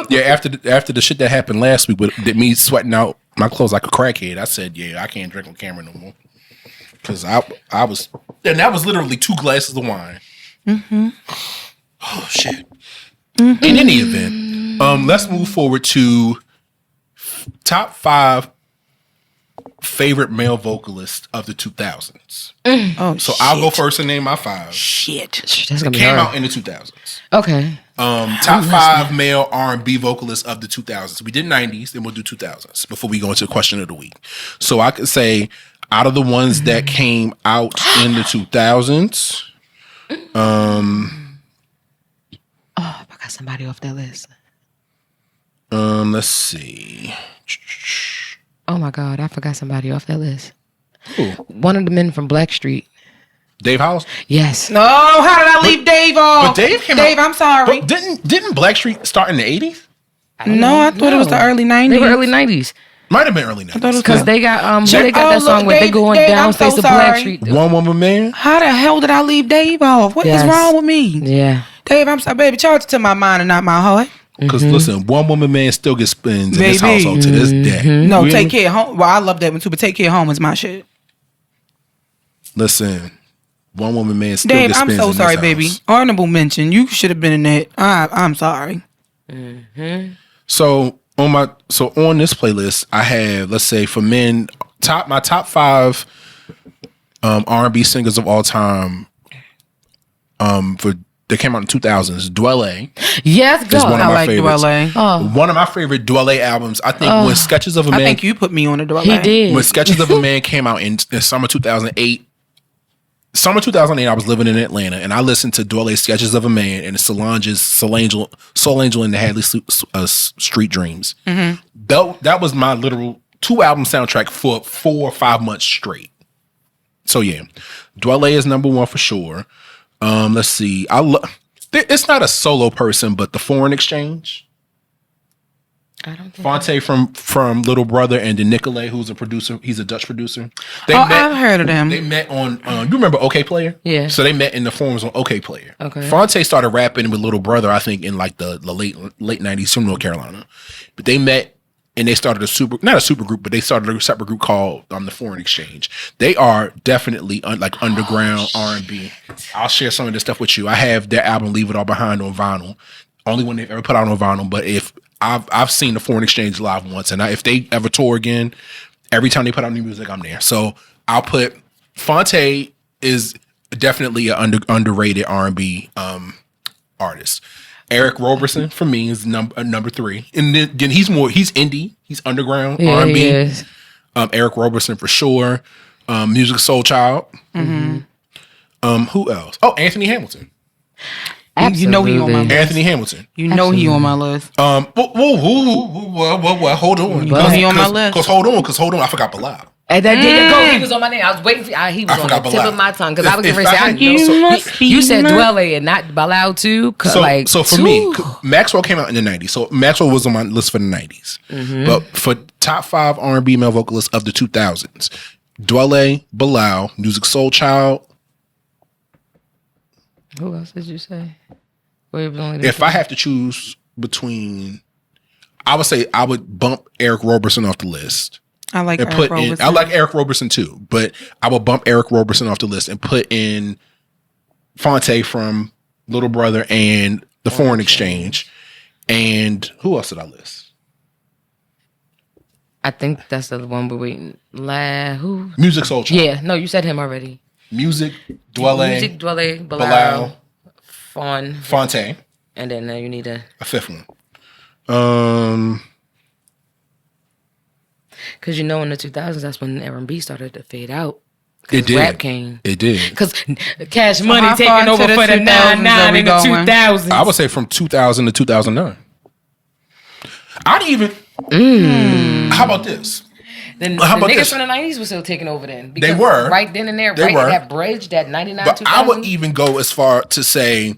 Speaker 1: Yeah, after the shit that happened last week with me sweating out my clothes like a crackhead, I said, yeah, I can't drink on camera no more. because I was, and that was literally 2 glasses of wine. Oh shit. In any event, let's move forward to top 5 favorite male vocalists of the 2000s.
Speaker 4: Oh,
Speaker 1: so I'll go first and name my 5.
Speaker 4: Shit.
Speaker 2: That's gonna be
Speaker 1: Came
Speaker 2: hard.
Speaker 1: out in the 2000s.
Speaker 2: Okay.
Speaker 1: Top 5 male R&B vocalists of the 2000s. We did 90s, then we'll do 2000s before we go into the question of the week. So I could say out of the ones that came out in the 2000s,
Speaker 2: I forgot somebody off that list.
Speaker 1: let's see.
Speaker 2: Oh my God, I forgot somebody off that list.
Speaker 1: Who?
Speaker 2: One of the men from Blackstreet.
Speaker 1: Dave House?
Speaker 2: Yes.
Speaker 4: No, how did I leave Dave off?
Speaker 1: But Dave came
Speaker 4: Dave,
Speaker 1: out.
Speaker 4: I'm sorry.
Speaker 1: But didn't Blackstreet start in the 80s?
Speaker 4: No, I thought it was the early 90s.
Speaker 2: They were early 90s.
Speaker 1: Might have been early 90s.
Speaker 2: Because they got, who they got
Speaker 4: Oh,
Speaker 2: that song
Speaker 4: look,
Speaker 2: with? They
Speaker 4: Dave,
Speaker 2: going
Speaker 4: Dave,
Speaker 2: down
Speaker 4: I'm so
Speaker 2: face of
Speaker 4: sorry.
Speaker 2: Blackstreet.
Speaker 1: One Woman Man?
Speaker 4: How the hell did I leave Dave off? What is
Speaker 2: Yes.
Speaker 4: wrong with me?
Speaker 2: Yeah.
Speaker 4: Dave, I'm sorry, baby. Charge it to my mind and not my heart.
Speaker 1: Because listen, One Woman Man still gets spins in this
Speaker 4: Baby.
Speaker 1: household to this day.
Speaker 4: No,
Speaker 1: You
Speaker 4: Take
Speaker 1: hear me?
Speaker 4: Care Home. Well, I love that one too, but Take Care Home is my shit.
Speaker 1: Listen, One Woman Man still
Speaker 4: Dave,
Speaker 1: gets
Speaker 4: I'm
Speaker 1: spins
Speaker 4: so
Speaker 1: in
Speaker 4: sorry,
Speaker 1: this
Speaker 4: baby.
Speaker 1: house.
Speaker 4: Honorable mention. You should have been in that. I'm sorry.
Speaker 1: So on this playlist, I have, let's say for men, my top 5 R&B singers of all time. That came out in 2000s. Dwelle
Speaker 2: Yes,
Speaker 1: is
Speaker 2: go.
Speaker 1: one of
Speaker 4: I
Speaker 1: my
Speaker 4: like
Speaker 1: favorites.
Speaker 4: Dwelle.
Speaker 1: One of my favorite Dwelle albums. I think when Sketches of a
Speaker 4: I
Speaker 1: Man,
Speaker 4: think you put me on a Dwelle.
Speaker 2: He did.
Speaker 1: when Sketches of a Man came out in summer 2008. Summer 2008, I was living in Atlanta, and I listened to Dwelle's Sketches of a Man and Solange's Soul Angel and the Hadley Street Dreams. That was my literal 2-album soundtrack for 4 or 5 months straight. So yeah, Dwelle is number 1 for sure. Let's see. It's not a solo person, but the Foreign Exchange.
Speaker 2: I don't think
Speaker 1: Fonte from Little Brother, and then Nicolay, who's a producer. He's a Dutch producer.
Speaker 4: I've heard of them.
Speaker 1: They met on. You remember OK Player?
Speaker 2: Yeah.
Speaker 1: So they met in the forums on OK Player.
Speaker 2: Okay.
Speaker 1: Fonte started rapping with Little Brother, I think, in like the late '90s from North Carolina. But they met and they started not a super group, but they started a separate group called the Foreign Exchange. They are definitely underground R&B. I'll share some of this stuff with you. I have their album Leave It All Behind on vinyl. Only one they've ever put out on vinyl. But if I've seen the Foreign Exchange live once, and if they ever tour again, every time they put out new music, I'm there. So I'll put Fonte is definitely an underrated R&B artist. Eric Roberson for me is number 3, and then he's indie, he's underground R&B.
Speaker 2: he is.
Speaker 1: Eric Roberson for sure. Music Soul Child. Who else? Oh, Anthony Hamilton.
Speaker 2: Absolutely.
Speaker 4: You know he on my list.
Speaker 1: Anthony Hamilton.
Speaker 4: You know he on my list.
Speaker 1: Whoa, hold on.
Speaker 4: Well, he on my list.
Speaker 1: Cause hold on, I forgot Bilal.
Speaker 2: And that didn't go. He was on my name. I was waiting for. He was
Speaker 1: I
Speaker 2: on the
Speaker 1: forgot
Speaker 2: tip
Speaker 1: Bilal.
Speaker 2: of my tongue because I was
Speaker 1: If
Speaker 2: going to say
Speaker 1: I
Speaker 2: I
Speaker 1: had-
Speaker 2: know. You said
Speaker 4: my-
Speaker 2: Dwelle and not Bilal too.
Speaker 1: So for me, Maxwell came out in the 90s. So Maxwell was on my list for the 90s. But for top 5 R&B male vocalists of the 2000s, Dwelle, Bilal, Music Soul Child.
Speaker 2: Who else did you say? Well, it was only
Speaker 1: If I have to choose between, I would say I would bump Eric Roberson off the list.
Speaker 4: I like
Speaker 1: And
Speaker 4: Eric Roberson.
Speaker 1: I like Eric Roberson too, but I will bump Eric Roberson off the list and put in Fonte from Little Brother and the Foreign Exchange. And who else did I list?
Speaker 2: I think that's the one we're waiting. Who?
Speaker 1: Music Soul Child.
Speaker 2: Yeah, no, you said him already.
Speaker 1: Music, Dwelle,
Speaker 2: Music, Dwelle,
Speaker 1: Bilal,
Speaker 2: Fawn,
Speaker 1: Fonte,
Speaker 2: and then you need a
Speaker 1: 5th one.
Speaker 2: because in the 2000s that's when R&B started to fade out.
Speaker 1: It did.
Speaker 2: Rap came.
Speaker 1: It did.
Speaker 2: Because Cash Money
Speaker 4: how far
Speaker 2: taking over
Speaker 4: into
Speaker 2: for
Speaker 4: the
Speaker 2: the
Speaker 4: 2000s
Speaker 2: 9-9
Speaker 4: are we
Speaker 2: in the
Speaker 4: going?
Speaker 2: 2000s.
Speaker 1: I would say from 2000 to 2009. I'd even. How about this?
Speaker 2: Then
Speaker 1: How
Speaker 2: the
Speaker 1: about
Speaker 2: niggas
Speaker 1: this?
Speaker 2: from the 90s were still taking over then.
Speaker 1: They were.
Speaker 2: Right then and there,
Speaker 1: They
Speaker 2: right
Speaker 1: were.
Speaker 2: at that bridge, that 99,
Speaker 1: But
Speaker 2: 2000.
Speaker 1: I would even go as far to say,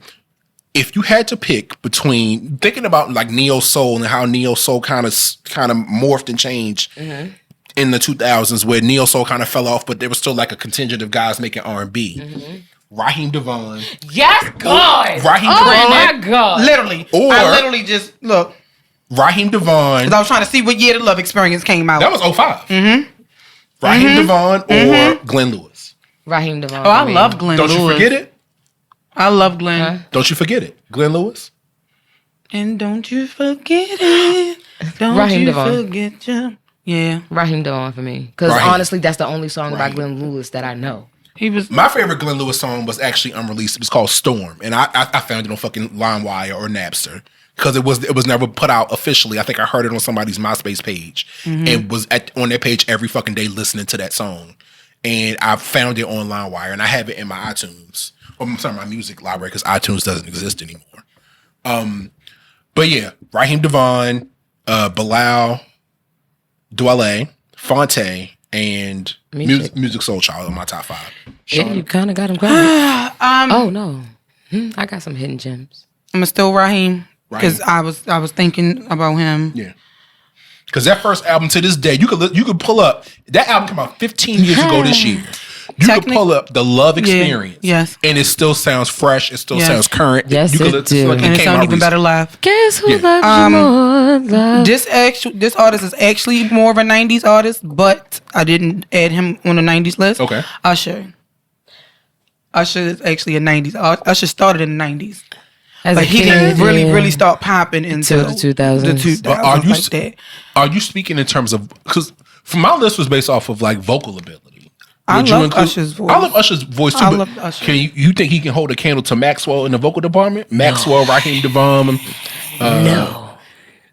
Speaker 1: if you had to pick between thinking about like neo soul and how neo soul kind of morphed and changed in the 2000s, where neo soul kind of fell off, but there was still like a contingent of guys making R&B. Raheem Devon.
Speaker 2: Yes, God.
Speaker 1: Raheem
Speaker 2: Oh
Speaker 1: Devon.
Speaker 2: my God.
Speaker 4: Literally.
Speaker 1: Or-
Speaker 4: I literally just, look,
Speaker 1: Raheem Devon.
Speaker 4: because I was trying to see what year the Love Experience came out.
Speaker 1: That was 05. Raheem Devon or Glenn Lewis.
Speaker 2: Raheem Devon.
Speaker 4: Oh, I love Glenn Lewis.
Speaker 1: Don't you forget it?
Speaker 4: I love Glenn.
Speaker 2: Huh?
Speaker 1: Don't you forget it. Glenn Lewis.
Speaker 4: And don't you forget it. Don't
Speaker 2: Raheem
Speaker 4: you
Speaker 2: Devon.
Speaker 4: forget you. Yeah.
Speaker 2: Raheem Devon for me. Because honestly, that's the only song by Glenn Lewis that I know.
Speaker 4: He was
Speaker 1: My favorite Glenn Lewis song was actually unreleased. It was called Storm, and I found it on fucking LimeWire or Napster because it was never put out officially. I think I heard it on somebody's MySpace page and was on their page every fucking day listening to that song. And I found it on LimeWire, and I have it in my iTunes. Or I'm sorry, my music library because iTunes doesn't exist anymore. But yeah, Raheem Devon, Bilal, Dwele, Fonte, and Music Soul Child in my top 5.
Speaker 2: Yeah, you kind of got him covered. Oh no, I got some hidden gems.
Speaker 4: I'm still Raheem because I was thinking about him.
Speaker 1: Yeah, because that first album to this day, you could pull up that album came out 15 years ago this year. You could pull up the Love Experience,
Speaker 4: yes,
Speaker 1: and it still sounds fresh. It still sounds current.
Speaker 2: Yes,
Speaker 1: you could
Speaker 2: it do.
Speaker 1: like
Speaker 4: And it sounds even better live.
Speaker 2: Guess who loves you more? Love.
Speaker 4: This artist is actually more of a 90s artist, but I didn't add him on the 90s list.
Speaker 1: Okay.
Speaker 4: Usher is actually a 90s artist. Usher started in the 90s.
Speaker 2: As
Speaker 4: But
Speaker 2: a
Speaker 4: he
Speaker 2: kid,
Speaker 4: didn't really,
Speaker 2: yeah.
Speaker 4: really start popping until
Speaker 2: the 2000s.
Speaker 4: The 2000s
Speaker 1: But are you
Speaker 4: that.
Speaker 1: speaking in terms of because from my list was based off of like vocal ability?
Speaker 4: I
Speaker 1: Would you
Speaker 4: love
Speaker 1: include-
Speaker 4: Usher's voice.
Speaker 1: I love Usher's voice too.
Speaker 4: I
Speaker 1: but
Speaker 4: love Usher.
Speaker 1: Can you think he can hold a candle to Maxwell in the vocal department? Maxwell, Raheem Devon.
Speaker 2: No.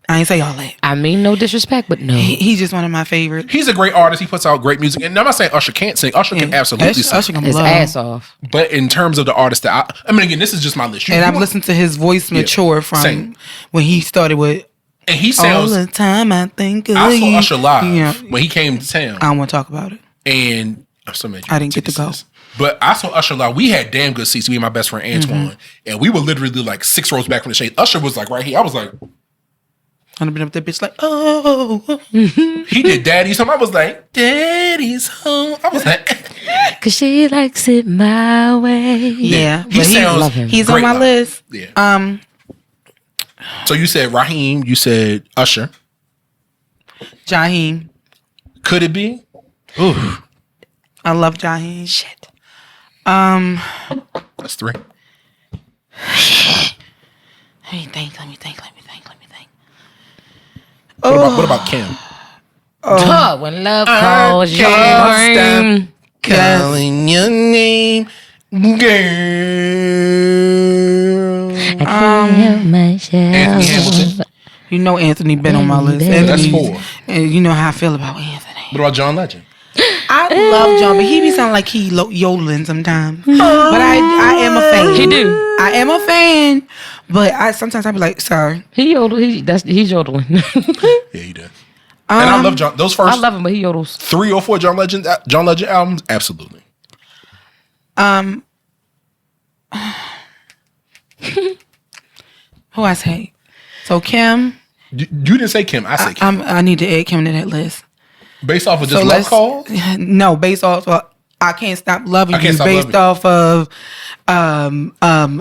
Speaker 4: I ain't say all that.
Speaker 2: I mean, no disrespect, but no.
Speaker 4: He's just one of my favorites.
Speaker 1: He's a great artist. He puts out great music. And I'm not saying Usher can't sing. Usher can absolutely sing.
Speaker 4: Usher can
Speaker 2: His
Speaker 4: blow.
Speaker 2: ass off.
Speaker 1: But in terms of the artist that I mean, again, this is just my list.
Speaker 4: And I've listened to his voice mature from
Speaker 1: same.
Speaker 4: when he started with
Speaker 1: And he
Speaker 4: all
Speaker 1: sounds.
Speaker 4: the time I think of
Speaker 1: I saw
Speaker 4: you.
Speaker 1: Usher live
Speaker 4: Yeah.
Speaker 1: when he came to town.
Speaker 4: I don't want to talk about it.
Speaker 1: And I'm so mad you
Speaker 4: I didn't get to go.
Speaker 1: this. But I saw Usher live. We had damn good seats. Me and my best friend Antoine, and we were literally like 6 rows back from the stage. Usher was like right here. I was like,
Speaker 4: I've been up that bitch like, oh.
Speaker 1: he did Daddy's Home. I was like, Daddy's Home. I was like,
Speaker 2: Cause she likes it my way.
Speaker 4: Yeah,
Speaker 1: he
Speaker 4: but
Speaker 1: sounds
Speaker 2: love him.
Speaker 4: he's on
Speaker 1: great
Speaker 4: my
Speaker 1: live.
Speaker 4: list.
Speaker 1: Yeah. So you said Raheem. You said Usher.
Speaker 4: Jaheim.
Speaker 1: Could it be? Ooh,
Speaker 4: I love Jaheim.
Speaker 2: Shit.
Speaker 1: that's 3.
Speaker 4: Let me think.
Speaker 1: What about Kim?
Speaker 2: When love calls your name.
Speaker 1: Calling your name, girl.
Speaker 2: I can't help myself.
Speaker 1: Anthony Hamilton.
Speaker 4: You know Anthony been on my list.
Speaker 1: That's
Speaker 4: Anthony's-
Speaker 1: 4.
Speaker 4: And you know how I feel about Anthony.
Speaker 1: What about John Legend?
Speaker 4: I love John, but he be sounding like he yodeling sometimes. But I am a fan.
Speaker 2: He do.
Speaker 4: I am a fan, but sometimes I be like, sorry.
Speaker 2: He yodel. He's yodeling.
Speaker 1: Yeah, he does. And I love John. Those
Speaker 2: I
Speaker 1: first
Speaker 2: love him, but he yodels.
Speaker 1: 3 or 4 John Legend albums, absolutely.
Speaker 4: Who I say? So Kim.
Speaker 1: You didn't say Kim. I said Kim.
Speaker 4: I need to add Kim to that list.
Speaker 1: Based off of just
Speaker 4: So
Speaker 1: Love Call?
Speaker 4: No, based off of I Can't Stop Loving
Speaker 1: I Can't
Speaker 4: You.
Speaker 1: Stop
Speaker 4: Based
Speaker 1: Loving
Speaker 4: off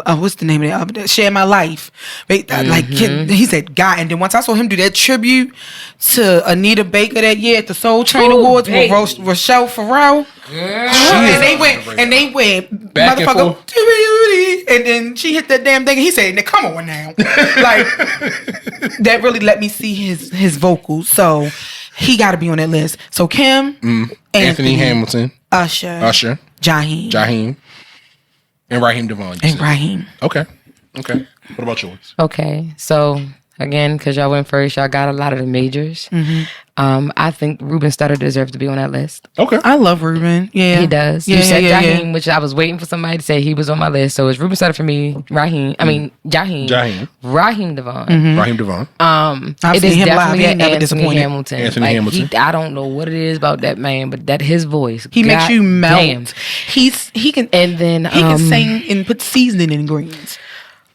Speaker 4: of what's the name of that album? Share My Life. Like he said, God. And then once I saw him do that tribute to Anita Baker that year at the Soul Train Awards
Speaker 2: baby.
Speaker 4: with Rochelle Farrell. And they went
Speaker 1: Back and
Speaker 4: motherfucker,
Speaker 1: forth.
Speaker 4: and then she hit that damn thing and he said, now come on now. Like that really let me see his vocals. So he gotta be on that list. So Kim,
Speaker 1: Anthony Hamilton,
Speaker 4: Usher, Jaheim,
Speaker 1: and Raheem Devon.
Speaker 4: and Raheem.
Speaker 1: Okay. What about yours?
Speaker 2: Okay, so again, because y'all went first, y'all got a lot of the majors. I think Ruben Studdard deserves to be on that list.
Speaker 1: Okay.
Speaker 4: I love Ruben. Yeah,
Speaker 2: He does.
Speaker 4: Yeah,
Speaker 2: You said
Speaker 4: yeah,
Speaker 2: Jaheim,
Speaker 4: yeah.
Speaker 2: which I was waiting for somebody to say he was on my list. So it's Ruben Studdard for me. Jaheim.
Speaker 1: Jaheim.
Speaker 2: Raheem Devon.
Speaker 1: Raheem Devon.
Speaker 4: I've
Speaker 2: It
Speaker 4: seen
Speaker 2: is
Speaker 4: him live.
Speaker 2: definitely
Speaker 4: He ain't never
Speaker 2: Anthony
Speaker 4: disappointed.
Speaker 2: Hamilton.
Speaker 1: Anthony Hamilton.
Speaker 2: I don't know what it is about that man, but that his voice.
Speaker 4: He makes
Speaker 2: God
Speaker 4: you melt.
Speaker 2: damn.
Speaker 4: He can
Speaker 2: And then
Speaker 4: he can sing and put seasoning in greens.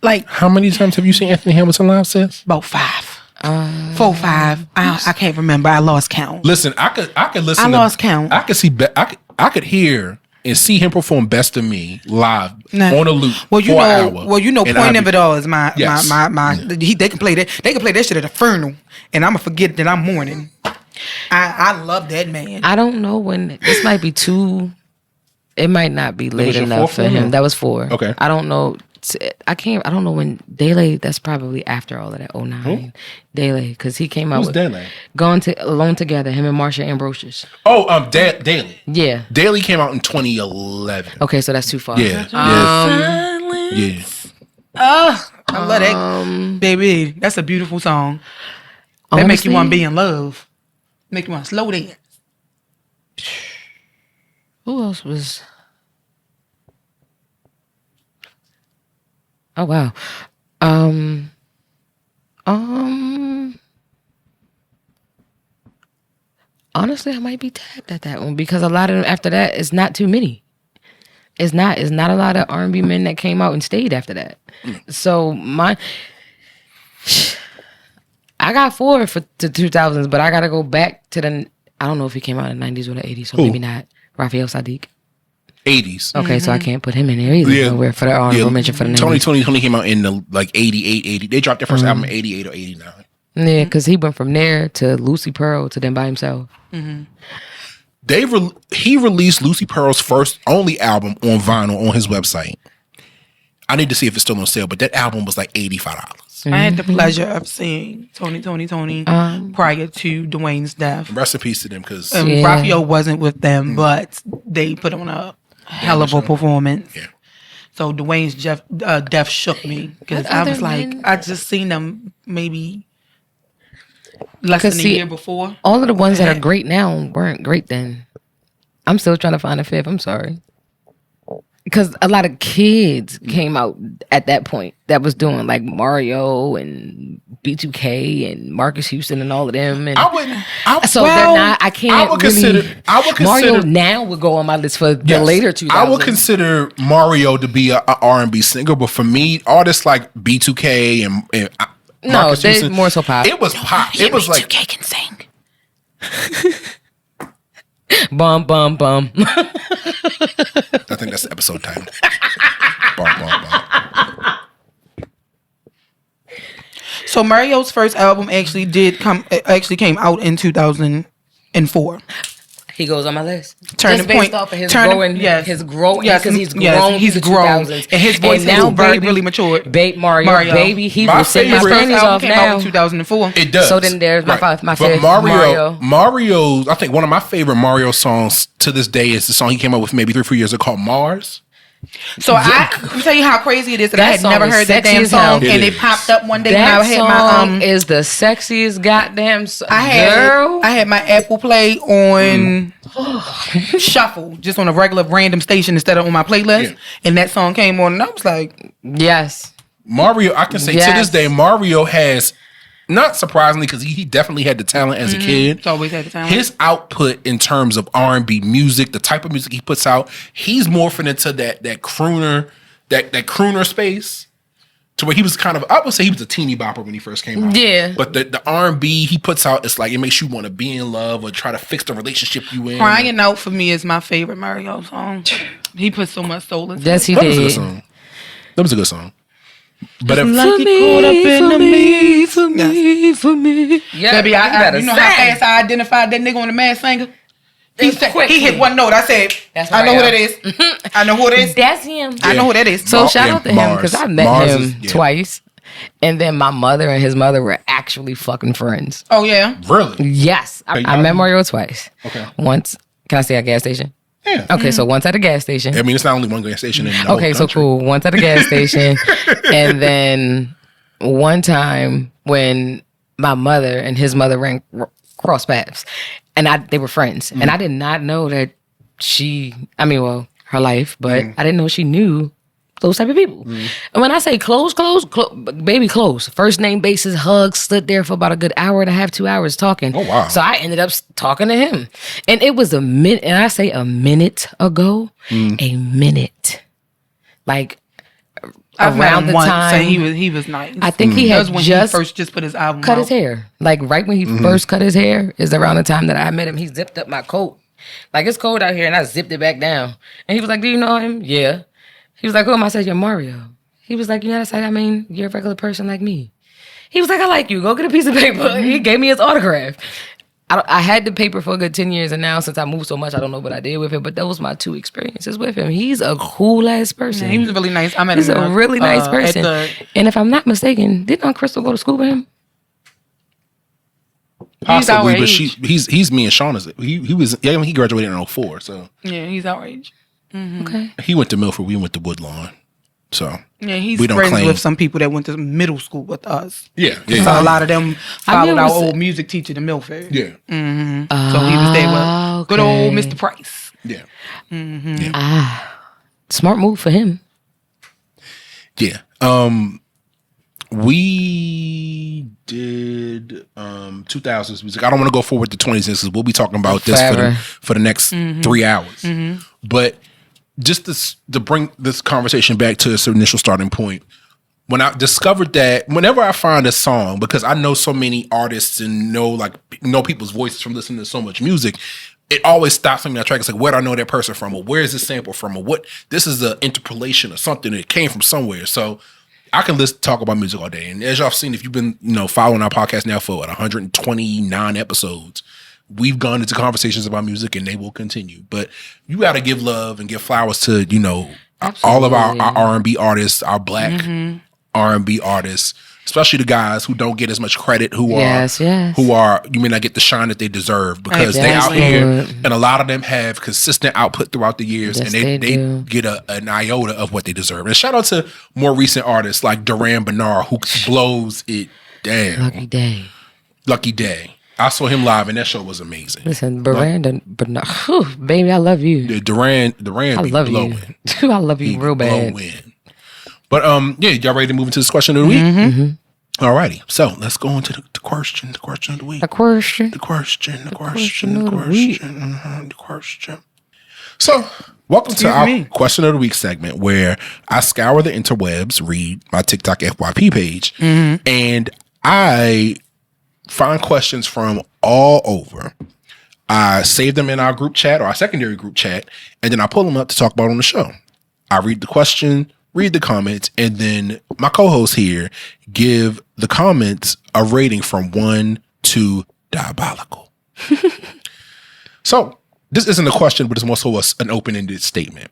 Speaker 4: Like
Speaker 1: How many times have you seen Anthony Hamilton live since?
Speaker 4: about 5. 4, 5. I can't remember. I lost count.
Speaker 1: Listen, I could listen.
Speaker 4: I lost count.
Speaker 1: I could see. I could hear and see him perform "Best of Me" live
Speaker 4: Nah.
Speaker 1: on a loop.
Speaker 4: Well, you
Speaker 1: for
Speaker 4: know.
Speaker 1: an hour.
Speaker 4: Well, you know.
Speaker 1: And
Speaker 4: Point
Speaker 1: I'd
Speaker 4: of
Speaker 1: be-
Speaker 4: it all is my.
Speaker 1: Yes.
Speaker 4: They can play that. They can play that shit at a funeral, and I'm gonna forget that I'm mourning. I love that man.
Speaker 2: I don't know when this might be too It might not be late
Speaker 1: your
Speaker 2: enough
Speaker 1: fourth
Speaker 2: for
Speaker 1: one,
Speaker 2: him.
Speaker 1: or?
Speaker 2: That was 4.
Speaker 1: Okay.
Speaker 2: I don't know. I don't know when Dele. That's probably after all of that. 09.
Speaker 1: Who?
Speaker 2: Dele, because he came out
Speaker 1: Who's
Speaker 2: with
Speaker 1: Dele?
Speaker 2: Going to Alone Together. Him and Marsha Ambrosius.
Speaker 1: Oh, Daily.
Speaker 2: Yeah.
Speaker 1: Daily came out in 2011.
Speaker 2: Okay, so that's too far.
Speaker 1: Yeah. Yeah.
Speaker 4: Oh, I love that, baby. That's a beautiful song. That make you want to be in love. Make you want to slow dance.
Speaker 2: Who else was? Oh wow. Honestly, I might be tagged at that one because a lot of them after that is not too many. It's not a lot of R&B men that came out and stayed after that. So I got 4 for the 2000s, but I gotta go back to I don't know if he came out in the 90s or the 80s, so maybe not. Raphael Sadiq.
Speaker 1: 80s.
Speaker 2: Okay, so I can't put him in there either.
Speaker 1: Yeah.
Speaker 2: Nowhere for the honorable mention for the 90s.
Speaker 1: 2020 came out in the 88, 80. They dropped their first album in 88 or 89.
Speaker 2: Yeah, because he went from there to Lucy Pearl to then by himself.
Speaker 1: He released Lucy Pearl's first only album on vinyl on his website. I need to see if it's still on sale, but that album was like $85.
Speaker 4: I had the pleasure of seeing Tony prior to Dwayne's death.
Speaker 1: Rest in peace to them, because
Speaker 4: Raphael wasn't with them, but they put on a hell of a performance.
Speaker 1: Yeah.
Speaker 4: So Dwayne's death shook me because I was like, I just seen them maybe less than a year before.
Speaker 2: All of the ones that are great now weren't great then. I'm still trying to find a fifth. I'm sorry. Because a lot of kids came out at that point that was doing like Mario and B2K and Marcus Houston and all of them. And I can't really. Mario now would go on my list for the later 2000s.
Speaker 1: I would consider Mario to be a R&B singer, but for me, artists like B2K and Marcus
Speaker 2: they're
Speaker 1: Houston,
Speaker 2: more so pop.
Speaker 1: It was pop. It was like
Speaker 4: B2K can sing.
Speaker 2: Bum bum bum.
Speaker 1: I think that's the episode title. Bum, bum, bum.
Speaker 4: So Mario's first album actually came out in 2004.
Speaker 2: He goes on my list.
Speaker 4: Turning
Speaker 2: based
Speaker 4: point.
Speaker 2: off of his
Speaker 4: Turning-
Speaker 2: growing,
Speaker 4: yes.
Speaker 2: his growing,
Speaker 4: Yes,
Speaker 2: because he's grown.
Speaker 4: yes, he's
Speaker 2: through the
Speaker 4: grown.
Speaker 2: 2000s.
Speaker 4: And his voice
Speaker 2: now,
Speaker 4: is really matured.
Speaker 2: Mario, baby, he will sing my
Speaker 1: favorite-
Speaker 2: panties off
Speaker 4: came out
Speaker 2: now.
Speaker 4: in 2004.
Speaker 1: It does.
Speaker 2: So then there's my
Speaker 1: But
Speaker 2: fifth,
Speaker 1: Mario. Mario's, I think one of my favorite Mario songs to this day is the song he came up with maybe 3-4 years ago called Mars.
Speaker 4: So I can tell you how crazy it is that I had
Speaker 2: song
Speaker 4: never
Speaker 2: is
Speaker 4: heard that
Speaker 2: sexy
Speaker 4: damn
Speaker 2: as hell.
Speaker 4: song, and it popped up one day
Speaker 2: That
Speaker 4: when I had
Speaker 2: song
Speaker 4: my
Speaker 2: is the sexiest goddamn song.
Speaker 4: I had my Apple Play on shuffle, just on a regular random station instead of on my playlist, and that song came on, and I was like,
Speaker 2: yes.
Speaker 1: Mario, I can say to this day, Mario has, not surprisingly, because he definitely had the talent as a kid.
Speaker 4: He's always had the talent.
Speaker 1: His output in terms of R&B music, the type of music he puts out, he's morphing into that crooner, that crooner space, to where he was kind of, I would say he was a teeny bopper when he first came out.
Speaker 2: Yeah.
Speaker 1: But the R&B he puts out, it's like it makes you want to be in love or try to fix the relationship you in.
Speaker 4: Crying Out for me is my favorite Mario song. He put so much soul into it.
Speaker 2: Yes, he
Speaker 1: That was a good
Speaker 2: did.
Speaker 1: song. That was a good song. But
Speaker 2: For me. Yeah,
Speaker 4: Baby, you know how fast I identified that nigga on the Masked Singer? He hit one note. I said, I know who that is. I know who it is.
Speaker 2: That's him.
Speaker 4: I know who that is.
Speaker 2: So shout out to him
Speaker 1: Mars.
Speaker 2: because I met
Speaker 1: Mars
Speaker 2: him
Speaker 1: is-
Speaker 2: twice. And then my mother and his mother were actually fucking friends.
Speaker 4: Oh, yeah.
Speaker 1: really?
Speaker 2: Yes. I met Mario twice.
Speaker 1: Okay.
Speaker 2: Once, can I say at a gas station?
Speaker 1: Yeah.
Speaker 2: Okay, so once at a gas station.
Speaker 1: I mean, it's not only one gas station in the whole
Speaker 2: Okay, so
Speaker 1: country.
Speaker 2: cool. Once at a gas station. And then one time when my mother and his mother ran cross paths. And they were friends. And I did not know that her life, but I didn't know she knew those type of people. And when I say close, baby, close. First name basis, hugs, stood there for about a good hour and a half, 2 hours talking.
Speaker 1: Oh, wow.
Speaker 2: So I ended up talking to him. And it was a minute, and I say a minute ago, a minute. Like,
Speaker 4: I've met
Speaker 2: around
Speaker 4: him
Speaker 2: the
Speaker 4: once,
Speaker 2: time.
Speaker 4: and he was nice.
Speaker 2: I think he
Speaker 4: That
Speaker 2: had
Speaker 4: was when
Speaker 2: just
Speaker 4: he first put his album
Speaker 2: cut
Speaker 4: out.
Speaker 2: his hair. Like right when he first cut his hair is around the time that I met him. He zipped up my coat. Like, it's cold out here, and I zipped it back down. And he was like, "Do you know him?" Yeah. He was like, "Who am I?" I said, "You're Mario." He was like, "You know what I said? I mean, you're a regular person like me." He was like, "I like you. Go get a piece of paper." He gave me his autograph. I had the paper for a good 10 years, and now since I moved so much, I don't know what I did with it. But that was my 2 experiences with him. He's a cool ass person.
Speaker 4: He was really nice. I met
Speaker 2: He's
Speaker 4: him.
Speaker 2: a really nice person. And if I'm not mistaken, didn't Aunt Crystal go to school with him?
Speaker 1: Possibly, but he's me and Shauna's. He graduated in 04, so
Speaker 4: yeah, he's our age.
Speaker 2: Okay.
Speaker 1: he went to Milford. We went to Woodlawn. So
Speaker 4: Yeah, he's
Speaker 1: we don't
Speaker 4: friends
Speaker 1: claim
Speaker 4: with some people that went to middle school with us.
Speaker 1: Yeah.
Speaker 4: So a lot of them followed our
Speaker 2: was-
Speaker 4: old music teacher to Milford.
Speaker 1: Yeah.
Speaker 4: So he was there with good old Mr. Price.
Speaker 1: Yeah.
Speaker 2: Smart move for him.
Speaker 1: Yeah. We did 2000s music. I don't want to go forward to 20s because we'll be talking about this for the next 3 hours. But just to bring this conversation back to its initial starting point, when I discovered that whenever I find a song, because I know so many artists and know people's voices from listening to so much music, it always stops me in that track. It's like, where do I know that person from? Or where is this sample from? Or what? This is an interpolation or something that came from somewhere. So I can talk about music all day. And as y'all have seen, if you've been following our podcast now for 129 episodes, we've gone into conversations about music and they will continue. But you got to give love and give flowers to, all of our R&B artists, our black R&B artists, especially the guys who don't get as much credit, who are, you may not get the shine that they deserve because they out here, and a lot of them have consistent output throughout the years, and they get an iota of what they deserve. And shout out to more recent artists like Duran Bernard, who blows it down. Lucky Day. I saw him live, and that show was amazing.
Speaker 2: Listen, Bernard, baby, I love you.
Speaker 1: Duran,
Speaker 2: I love
Speaker 1: blowing.
Speaker 2: you. I love you real bad.
Speaker 1: Blowing. But y'all ready to move into this question of the week? Alrighty, so let's go into the question of the week. The question. So, welcome to our question of the week segment, where I scour the interwebs, read my TikTok FYP page, and I find questions from all over. I save them in our group chat or our secondary group chat, and then I pull them up to talk about on the show. I read the question, read the comments, and then my co-hosts here give the comments a rating from 1 to diabolical. So this isn't a question, but it's more so an open-ended statement.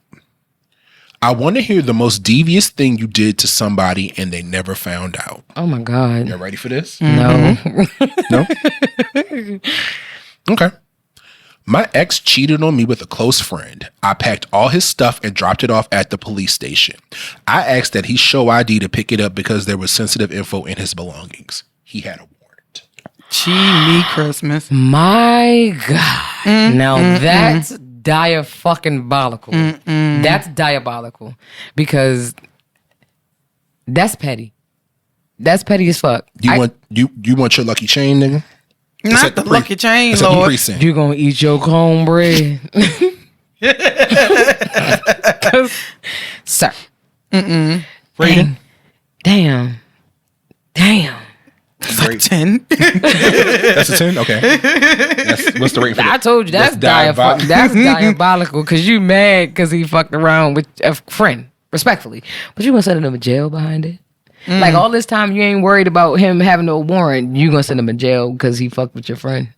Speaker 1: I want to hear the most devious thing you did to somebody and they never found out.
Speaker 2: Oh my God.
Speaker 1: You ready for this?
Speaker 2: No.
Speaker 1: No? Okay. My ex cheated on me with a close friend. I packed all his stuff and dropped it off at the police station. I asked that he show ID to pick it up because there was sensitive info in his belongings. He had a warrant.
Speaker 4: Me Christmas.
Speaker 2: My God. Now that's diabolical. That's diabolical because that's petty. That's petty as fuck.
Speaker 1: You want your lucky chain, nigga?
Speaker 4: Not the lucky chain,
Speaker 1: Lord.
Speaker 4: Lord.
Speaker 2: You gonna eat your cornbread, sir?
Speaker 1: Rating?
Speaker 2: Damn.
Speaker 1: Great.
Speaker 4: 10.
Speaker 1: That's a 10? Okay. What's the rate for that?
Speaker 2: I told you that's diabolical. That's diabolical because you mad because he fucked around with a friend, respectfully. But you gonna send him to jail behind it? Like all this time you ain't worried about him having no warrant. You gonna send him to jail because he fucked with your friend?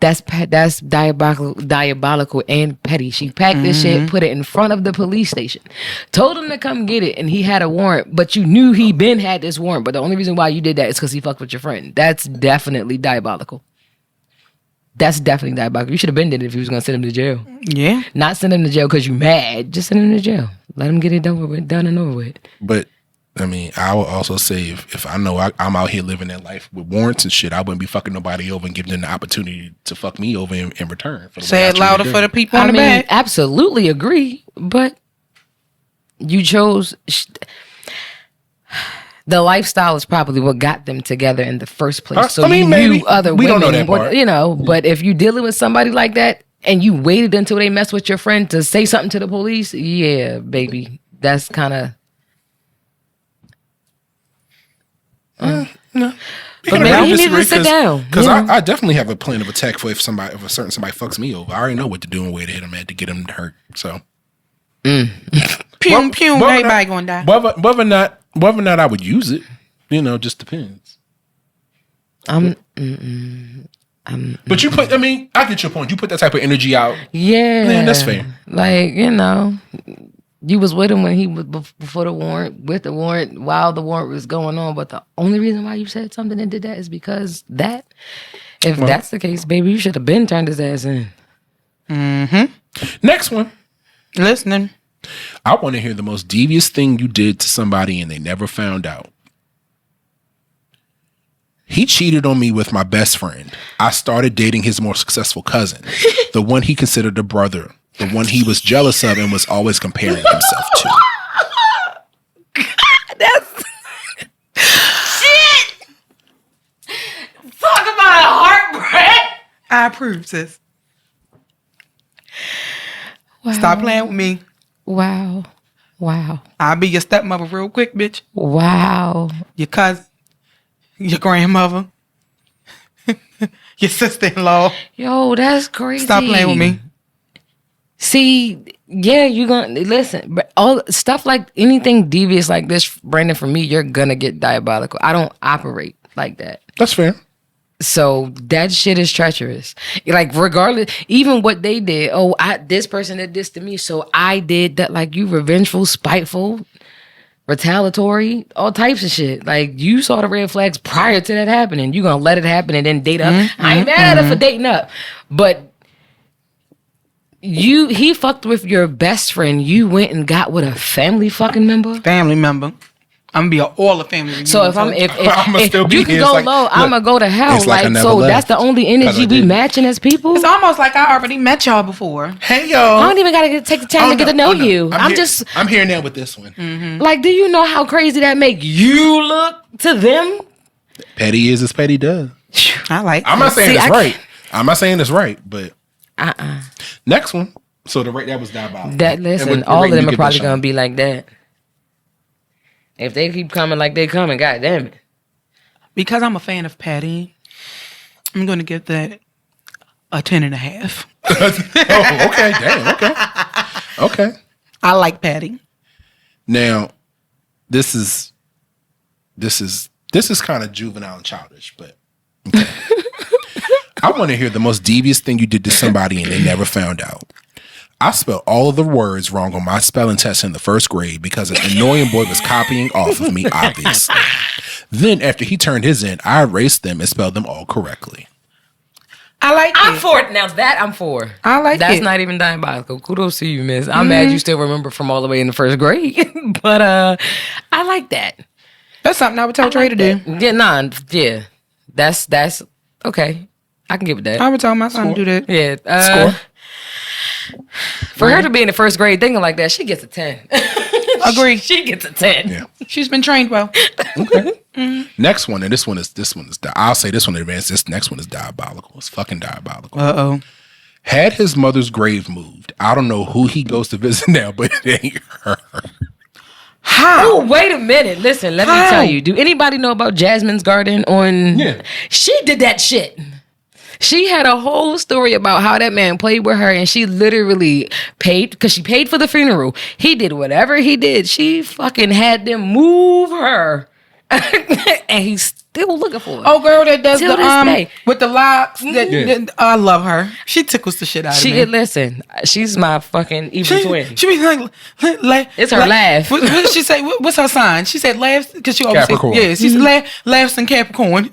Speaker 2: That's diabolical and petty. She packed this shit, put it in front of the police station, told him to come get it, and he had a warrant. But you knew he been had this warrant. But the only reason why you did that is because he fucked with your friend. That's definitely diabolical. You should have been dead if you was gonna send him to jail.
Speaker 4: Yeah.
Speaker 2: Not send him to jail because you mad. Just send him to jail. Let him get it done and over with.
Speaker 1: But I mean, I will also say if I know I'm out here living that life with warrants and shit, I wouldn't be fucking nobody over and giving them the opportunity to fuck me over in return. For the
Speaker 4: Say it louder for the people on the back.
Speaker 2: Absolutely agree, but you chose the lifestyle is probably what got them together in the first place. So you knew other women,
Speaker 1: don't know that part.
Speaker 2: But if you dealing with somebody like that and you waited until they messed with your friend to say something to the police, yeah, baby, that's kind of.
Speaker 1: No.
Speaker 2: But maybe he needs to sit down.
Speaker 1: Because I definitely have a plan of attack for if somebody fucks me over. I already know what to do and where to hit him at to get him hurt. So,
Speaker 4: Pew, everybody gonna die.
Speaker 1: Whether or not I would use it, just depends. But you put, I mean, I get your point. You put that type of energy out.
Speaker 2: Yeah.
Speaker 1: Man, that's fair.
Speaker 2: Like, you know, you was with him when he was before the warrant, with the warrant, while the warrant was going on. But the only reason why you said something and did that is because that. If that's the case, baby, you should have been turned his ass in.
Speaker 4: Mm-hmm.
Speaker 1: Next one.
Speaker 4: Listening.
Speaker 1: I want to hear the most devious thing you did to somebody and they never found out. He cheated on me with my best friend. I started dating his more successful cousin, the one he considered a brother, the one he was jealous of and was always comparing himself to.
Speaker 2: That's shit. Talk about a heartbreak.
Speaker 4: I approve, sis.
Speaker 2: Wow.
Speaker 4: Stop playing with me.
Speaker 2: Wow.
Speaker 4: I'll be your stepmother real quick, bitch.
Speaker 2: Wow.
Speaker 4: Your cousin. Your grandmother. Your sister-in-law.
Speaker 2: Yo, that's crazy.
Speaker 4: Stop playing with me.
Speaker 2: See, yeah, you're gonna listen. But all stuff like anything devious like this, Brandon, for me, you're gonna get diabolical. I don't operate like that.
Speaker 1: That's fair.
Speaker 2: So that shit is treacherous. Like regardless, even what they did. Oh, this person did this to me, so I did that. Like you, revengeful, spiteful, retaliatory, all types of shit. Like you saw the red flags prior to that happening. You gonna let it happen and then date up. I ain't mad at her for dating up, but he fucked with your best friend. You went and got with a family fucking member.
Speaker 4: Family member. I'm gonna be all the family.
Speaker 2: So if
Speaker 1: still be
Speaker 2: you can
Speaker 1: here,
Speaker 2: go
Speaker 1: it's like,
Speaker 2: low, I'm gonna go to hell.
Speaker 1: it's like I
Speaker 2: Like
Speaker 1: never
Speaker 2: so,
Speaker 1: left,
Speaker 2: that's the only energy
Speaker 1: 'cause I
Speaker 2: we
Speaker 1: didn't.
Speaker 2: matching as people.
Speaker 4: It's almost like I already met y'all before.
Speaker 1: Hey,
Speaker 2: I
Speaker 1: yo.
Speaker 2: don't even gotta take the time to get to know you.
Speaker 1: I'm here now with this one.
Speaker 2: Like, do you know how crazy that make you look to them?
Speaker 1: Petty is as petty does.
Speaker 4: I like.
Speaker 1: I'm not saying
Speaker 2: See,
Speaker 1: it's
Speaker 2: I
Speaker 1: right. I'm not saying it's right, but
Speaker 2: Uh-uh.
Speaker 1: next one. So the rate that was diabolical.
Speaker 2: That
Speaker 1: And
Speaker 2: listen,
Speaker 1: what
Speaker 2: all
Speaker 1: rate
Speaker 2: of them
Speaker 1: you
Speaker 2: are
Speaker 1: give
Speaker 2: probably
Speaker 1: that,
Speaker 2: gonna
Speaker 1: Shauna?
Speaker 2: be like that. If they keep coming like they coming, god damn it.
Speaker 4: Because I'm a fan of Patty, I'm gonna give that a 10.5.
Speaker 1: Oh, okay, damn, okay.
Speaker 4: I like Patty.
Speaker 1: Now, this is kind of juvenile and childish, but okay. I want to hear the most devious thing you did to somebody and they never found out. I spelled all of the words wrong on my spelling test in the first grade because an annoying boy was copying off of me, obviously. Then, after he turned his in, I erased them and spelled them all correctly.
Speaker 4: I like
Speaker 2: I'm
Speaker 4: it.
Speaker 2: for it. Now that I'm for.
Speaker 4: I like
Speaker 2: That's
Speaker 4: it.
Speaker 2: not even diabolical. Kudos to you, miss. I'm mad you still remember from all the way in the first grade. But I like that.
Speaker 4: That's something I would tell Trey to do.
Speaker 2: Yeah. That's okay. I can give it that.
Speaker 4: I would tell my son to do that.
Speaker 2: Yeah.
Speaker 1: Score?
Speaker 2: For her to be in the first grade thinking like that, she gets a 10.
Speaker 4: Agree.
Speaker 2: She gets a 10.
Speaker 1: Yeah.
Speaker 4: She's been trained well.
Speaker 1: Okay. Next one, and this one is. I'll say this one in advance. This next one is diabolical. It's fucking diabolical.
Speaker 4: Uh-oh.
Speaker 1: Had his mother's grave moved. I don't know who he goes to visit now, but it ain't her.
Speaker 4: How?
Speaker 2: Oh, wait a minute. Listen, let me tell you. Do anybody know about Jasmine's Garden on...
Speaker 1: Yeah.
Speaker 2: She did that shit. She had a whole story about how that man played with her and she literally paid, because she paid for the funeral. He did whatever he did. She fucking had them move her. And he's still looking for her.
Speaker 4: Oh, girl that does
Speaker 2: Till
Speaker 4: the
Speaker 2: this day.
Speaker 4: with the locks.
Speaker 1: Yeah.
Speaker 4: I love her. She tickles the shit out of me.
Speaker 2: Listen, she's my fucking evil twin.
Speaker 4: She be like,
Speaker 2: It's her laugh.
Speaker 4: What did she say? What's her sign? She said laughs because she always
Speaker 1: Capricorn.
Speaker 4: says, yeah. She said laughs in Capricorn. Like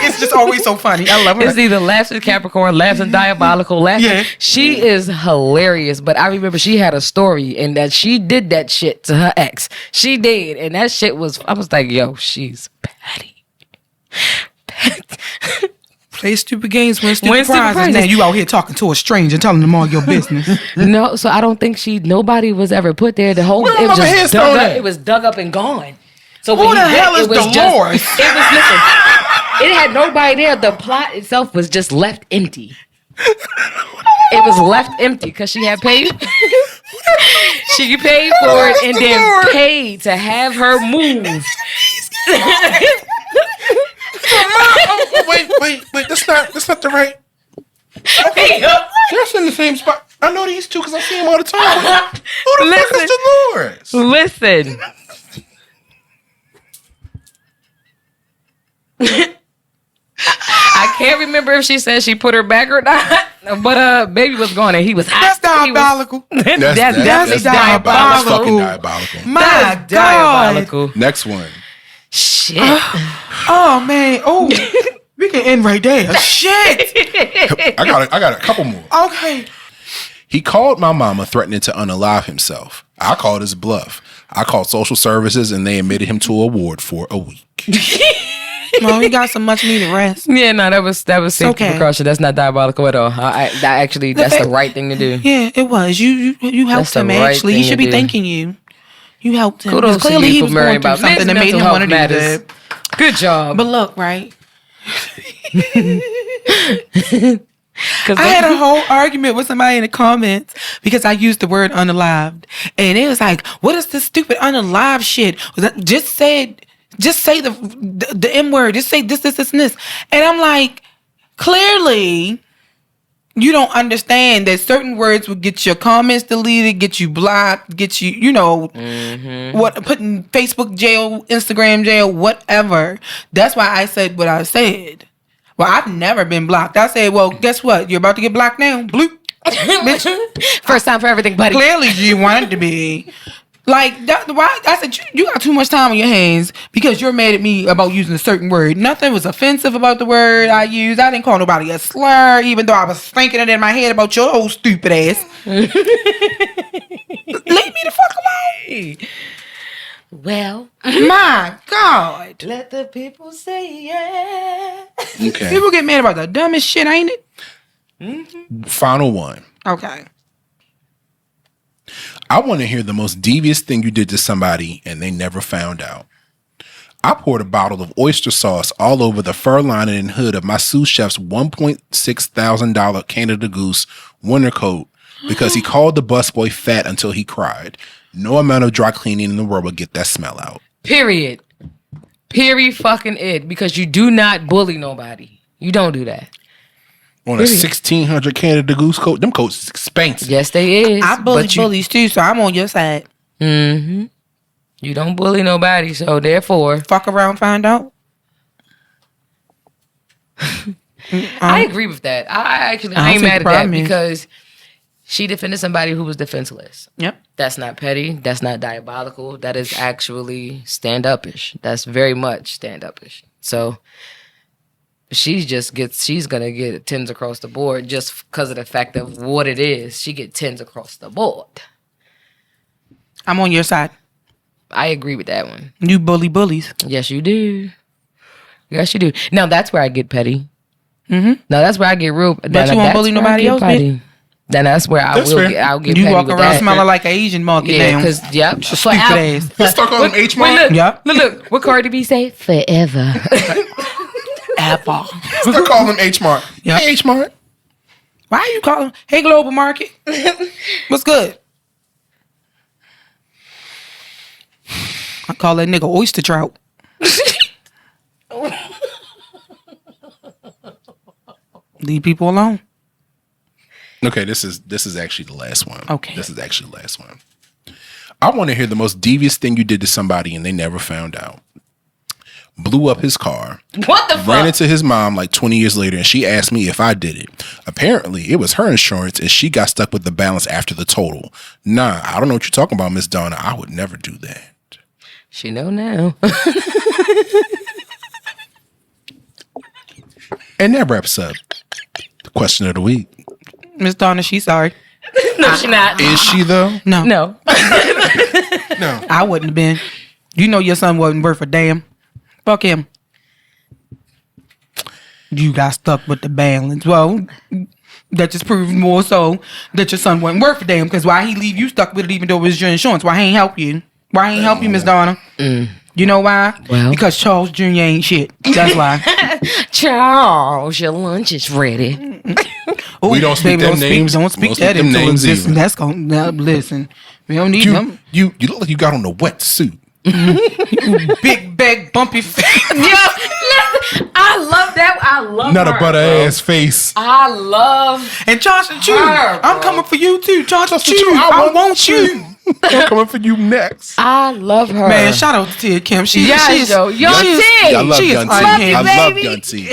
Speaker 4: it's just always so funny. I love her.
Speaker 2: It's either laughs in Capricorn, laughs in Diabolical, laughs.
Speaker 4: Yeah.
Speaker 2: She is hilarious. But I remember she had a story and that she did that shit to her ex. She did. And that shit was, I was like, yo, she's petty.
Speaker 4: Play stupid games, win stupid
Speaker 2: Win stupid
Speaker 4: prizes.
Speaker 2: prizes.
Speaker 4: Now you out here talking to a stranger, telling them all your business.
Speaker 2: No, so I don't think nobody was ever put there. The whole,
Speaker 1: Where
Speaker 2: it was
Speaker 1: Mama
Speaker 2: just
Speaker 1: Headstone
Speaker 2: dug
Speaker 1: at?
Speaker 2: up. It was dug up and gone. So
Speaker 4: Who
Speaker 2: when
Speaker 4: the
Speaker 2: he
Speaker 4: hell
Speaker 2: went,
Speaker 4: is
Speaker 2: it was
Speaker 4: Dolores?
Speaker 2: just, listen, it had nobody there. The plot itself was just left empty. It was left empty because she had paid. She paid for it and then paid to have her moved.
Speaker 1: Wait. That's not the right. That's in the same spot. I know these two because I see them all the time. Who the fuck is Dolores?
Speaker 2: Listen. I can't remember if she said she put her back or not. But baby was gone and he was hot.
Speaker 4: That's diabolical.
Speaker 2: That's
Speaker 1: That's
Speaker 2: diabolical.
Speaker 1: fucking diabolical.
Speaker 4: My
Speaker 2: That's
Speaker 4: God.
Speaker 2: diabolical.
Speaker 1: Next one.
Speaker 2: Shit.
Speaker 4: Oh man. Oh, we can end right there. Shit.
Speaker 1: I got a couple more.
Speaker 4: Okay.
Speaker 1: He called my mama threatening to unalive himself. I called his bluff. I called social services and they admitted him to a ward for a week.
Speaker 4: Well, he got some much needed rest.
Speaker 2: Yeah, no, that was safety
Speaker 4: okay.
Speaker 2: precaution. That's not diabolical at all. That's the right thing to do.
Speaker 4: Yeah, it was. You helped
Speaker 2: That's
Speaker 4: him.
Speaker 2: the right
Speaker 4: Actually, he
Speaker 2: thing
Speaker 4: should
Speaker 2: to
Speaker 4: be
Speaker 2: do.
Speaker 4: thanking you. You helped him.
Speaker 2: Kudos to
Speaker 4: Clearly,
Speaker 2: you
Speaker 4: he
Speaker 2: for
Speaker 4: was
Speaker 2: worrying
Speaker 4: going through
Speaker 2: about
Speaker 4: something that made
Speaker 2: mental
Speaker 4: him
Speaker 2: health
Speaker 4: want to do
Speaker 2: matters.
Speaker 4: that.
Speaker 2: Good job.
Speaker 4: But look, right.
Speaker 2: Cause
Speaker 4: I had a whole argument with somebody in the comments because I used the word unalived, and it was like, "What is this stupid unalived shit?" Just say the M word. Just say this, and this. And I'm like, clearly, you don't understand that certain words will get your comments deleted, get you blocked, get you, what, put in Facebook jail, Instagram jail, whatever. That's why I said what I said. Well, I've never been blocked. I said, well, guess what? You're about to get blocked now. Bloop. Bitch.
Speaker 2: First time for everything, buddy.
Speaker 4: Clearly, you wanted to be. Like, why? I said, you got too much time on your hands because you're mad at me about using a certain word. Nothing was offensive about the word I used. I didn't call nobody a slur, even though I was thinking it in my head about your old stupid ass. Leave me the fuck alone.
Speaker 2: Well,
Speaker 4: My God.
Speaker 2: let the people say yeah.
Speaker 1: Okay.
Speaker 4: People get mad about the dumbest shit, ain't it?
Speaker 1: Final one.
Speaker 4: Okay.
Speaker 1: I want to hear the most devious thing you did to somebody and they never found out. I poured a bottle of oyster sauce all over the fur lining and hood of my sous chef's $1.6 thousand Canada Goose winter coat because he called the busboy fat until he cried. No amount of dry cleaning in the world will get that smell out.
Speaker 2: Period. Period fucking it. Because you do not bully nobody. You don't do that.
Speaker 1: On a $1,600 Canada Goose coat, them coats is expensive.
Speaker 2: Yes, they is.
Speaker 4: I bully bullies too, so I'm on your side.
Speaker 2: Mm-hmm. You don't bully nobody, so therefore.
Speaker 4: Fuck around, find out.
Speaker 2: I agree with that. I ain't mad at that because she defended somebody who was defenseless.
Speaker 4: Yep.
Speaker 2: That's not petty. That's not diabolical. That is actually stand-up-ish. That's very much stand-up-ish. So she's gonna get 10s across the board just because of the fact of what it is. She get 10s across the board.
Speaker 4: I'm on your side.
Speaker 2: I agree with that one.
Speaker 4: You bully bullies.
Speaker 2: Yes, you do. Yes, you do. Now that's where I get petty.
Speaker 4: Mm-hmm.
Speaker 2: Now that's where I get real.
Speaker 4: But you won't bully nobody else, bitch?
Speaker 2: Then that's where I'll get
Speaker 4: you
Speaker 2: petty
Speaker 4: walk
Speaker 2: with
Speaker 4: around
Speaker 2: that.
Speaker 4: smelling like an Asian monkey now.
Speaker 2: Because
Speaker 4: Stupid ass.
Speaker 1: Let's talk on them H-Mark.
Speaker 2: Look, what Cardi B say? Forever.
Speaker 4: Apple.
Speaker 1: Let's call them H-Mark.
Speaker 4: Yep.
Speaker 1: Hey, H-Mark.
Speaker 4: Why are you calling? Hey, Global Market. What's good? I call that nigga oyster trout. Leave people alone.
Speaker 1: Okay, this is actually the last one.
Speaker 4: Okay.
Speaker 1: This is actually the last one. I want to hear the most devious thing you did to somebody and they never found out. Blew up his car.
Speaker 2: What the fuck?
Speaker 1: Ran into his mom like 20 years later and she asked me if I did it. Apparently, it was her insurance and she got stuck with the balance after the total. Nah, I don't know what you're talking about, Miss Donna. I would never do that.
Speaker 2: She know now.
Speaker 1: And that wraps up the question of the week.
Speaker 4: Miss Donna, she's sorry.
Speaker 2: No, she not.
Speaker 1: Is she though?
Speaker 4: No.
Speaker 2: No.
Speaker 1: No.
Speaker 4: I wouldn't have been. You know your son wasn't worth a damn. Fuck him. You got stuck with the balance. Well, that just proves more so that your son wasn't worth a damn. Because why he leave you stuck with it even though it was your insurance? Why he ain't help you? Why he ain't help you, Miss Donna? You know why?
Speaker 2: Well.
Speaker 4: Because Charles Jr. ain't shit. That's why.
Speaker 2: Charles, your lunch is ready.
Speaker 4: Ooh,
Speaker 1: We don't speak them names.
Speaker 4: Don't speak
Speaker 1: Don't
Speaker 4: that
Speaker 1: speak them
Speaker 4: into
Speaker 1: names
Speaker 4: existence.
Speaker 1: either.
Speaker 4: That's going to listen. We don't need them.
Speaker 1: You look like you got on a wetsuit.
Speaker 4: Big bag, bumpy face.
Speaker 2: Yo, listen, I love that. I love
Speaker 1: Not
Speaker 2: her,
Speaker 1: a butter
Speaker 2: bro.
Speaker 1: ass face.
Speaker 2: I love
Speaker 4: And Johnson Chew.
Speaker 2: Her,
Speaker 4: I'm
Speaker 2: bro.
Speaker 4: coming for you too. Johnson Chew.
Speaker 1: Chew,
Speaker 4: I want you.
Speaker 1: I'm coming for you next.
Speaker 2: I love her.
Speaker 4: Man, shout out to Tia Kim.
Speaker 2: Yes, yo. Yo, Tia.
Speaker 1: I love
Speaker 4: she is
Speaker 1: Gunty.
Speaker 4: unhinged.
Speaker 1: I love
Speaker 2: baby.
Speaker 1: Gunty.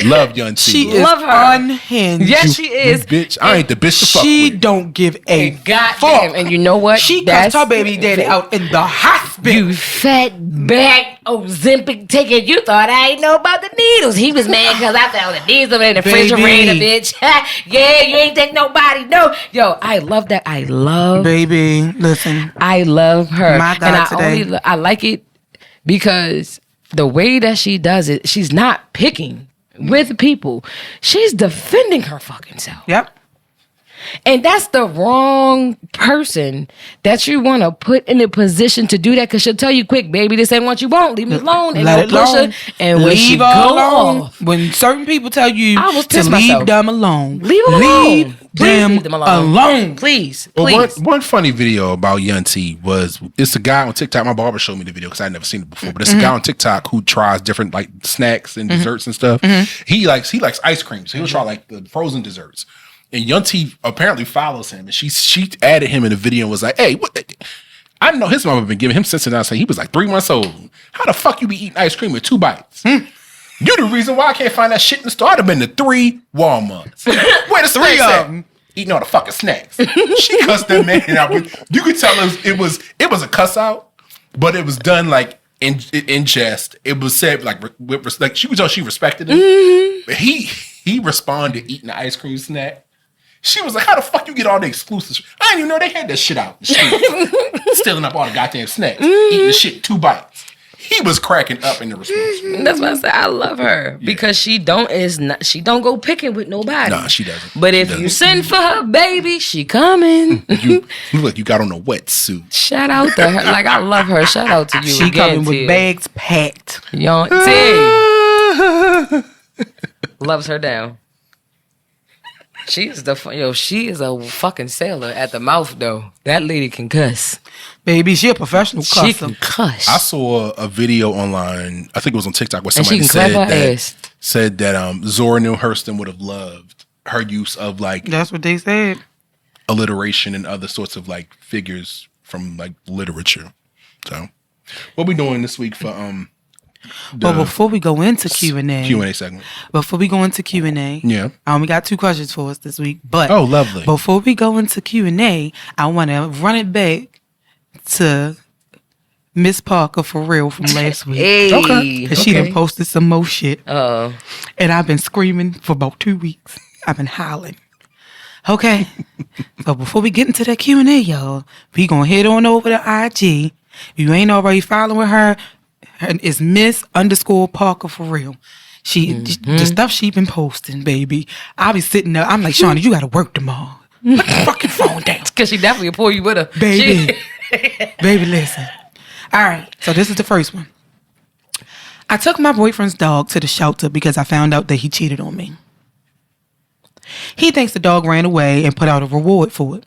Speaker 1: Love Young T.
Speaker 4: She is
Speaker 2: Love her.
Speaker 4: unhinged.
Speaker 2: Yes, she is.
Speaker 1: Bitch, I ain't the bitch to fuck
Speaker 4: She
Speaker 1: with.
Speaker 4: don't give a
Speaker 2: Goddamn.
Speaker 4: fuck.
Speaker 2: And you know what?
Speaker 4: She
Speaker 2: That's
Speaker 4: cussed her baby daddy out in the hospital.
Speaker 2: You fat back Ozempic taking. You thought I ain't know about the needles. He was mad because I found the needles in the
Speaker 4: Baby.
Speaker 2: refrigerator, bitch. Yeah, you ain't take nobody. No. Yo, I love that. I love her.
Speaker 4: My God,
Speaker 2: and I
Speaker 4: today.
Speaker 2: I like it because the way that she does it, she's not picking with people. She's defending her fucking self.
Speaker 4: Yep.
Speaker 2: And that's the wrong person that you want to put in a position to do that, because she'll tell you quick, baby, this ain't what you want. Leave me alone. And
Speaker 4: Let it
Speaker 2: push
Speaker 4: alone.
Speaker 2: her. And when she
Speaker 4: Leave
Speaker 2: go
Speaker 4: her alone.
Speaker 2: off,
Speaker 4: When certain people tell you
Speaker 2: I was
Speaker 4: to
Speaker 2: pissed
Speaker 4: leave
Speaker 2: myself.
Speaker 4: them alone.
Speaker 2: leave them alone. Please
Speaker 4: them
Speaker 2: leave them alone.
Speaker 4: alone.
Speaker 2: Please.
Speaker 1: Well,
Speaker 2: Please.
Speaker 1: one funny video about Young T was, it's a guy on TikTok. My barber showed me the video because I'd never seen it before. But it's a guy on TikTok who tries different like snacks and desserts and stuff. He likes ice cream, so he'll try like the frozen desserts. And Young T apparently follows him, and she added him in the video and was like, "Hey, what? I didn't know his mama been giving him since he was like 3 months old. How the fuck you be eating ice cream with 2 bites? You the reason why I can't find that shit in the store. I'd have been to 3 Walmarts. Where the
Speaker 4: 3
Speaker 1: snacks
Speaker 4: of
Speaker 1: at?
Speaker 4: them.
Speaker 1: Eating all the fucking snacks." She cussed that man out. You could tell it was a cuss out, but it was done like in jest. It was said like with respect. She could tell she respected him. But he responded eating the ice cream snack. She was like, "How the fuck you get all the exclusive shit? I didn't even know they had that shit out in the street. Stealing up all the goddamn snacks. Eating the shit 2 bites." He was cracking up in the response.
Speaker 2: That's why I said I love her, because she don't go picking with nobody.
Speaker 1: Nah, she doesn't.
Speaker 2: But if
Speaker 1: She doesn't.
Speaker 2: you send for her, baby, she coming.
Speaker 1: You look like you got on a wetsuit.
Speaker 2: Shout out to her. Like, I love her. Shout out to you.
Speaker 4: She
Speaker 2: again,
Speaker 4: coming with
Speaker 2: Tia.
Speaker 4: bags packed.
Speaker 2: Young T loves her down. She is she is a fucking sailor at the mouth though. That lady can cuss.
Speaker 4: Baby, she a professional
Speaker 2: She
Speaker 4: cusser.
Speaker 2: can cuss.
Speaker 1: I saw a video online, I think it was on TikTok, where
Speaker 2: And she
Speaker 1: somebody
Speaker 2: can clap her ass.
Speaker 1: said that Zora Neale Hurston would have loved her use of like
Speaker 4: That's what they said.
Speaker 1: alliteration and other sorts of like figures from like literature. So, what we doing this week for
Speaker 4: But before we go into Q&A,
Speaker 1: Q&A segment? Yeah.
Speaker 4: I only got 2 questions for us this week. But
Speaker 1: Oh, lovely.
Speaker 4: before we go into Q&A, I want to run it back to Miss Parker for real from last week.
Speaker 2: Hey.
Speaker 1: Okay.
Speaker 4: 'Cause she done posted some more shit.
Speaker 2: Oh.
Speaker 4: And I've been screaming for about 2 weeks. I've been howling. Okay. So before we get into that Q&A, y'all, we gonna head on over to IG. If you ain't already following her, it's Miss_Parker for real. The stuff she been posting, baby. I be sitting there. I'm like, Shauna, you gotta work tomorrow. Put the fucking phone down.
Speaker 2: Because she definitely will pull you with her.
Speaker 4: Baby. Baby, listen. All right. So this is the first one. I took my boyfriend's dog to the shelter because I found out that he cheated on me. He thinks the dog ran away and put out a reward for it.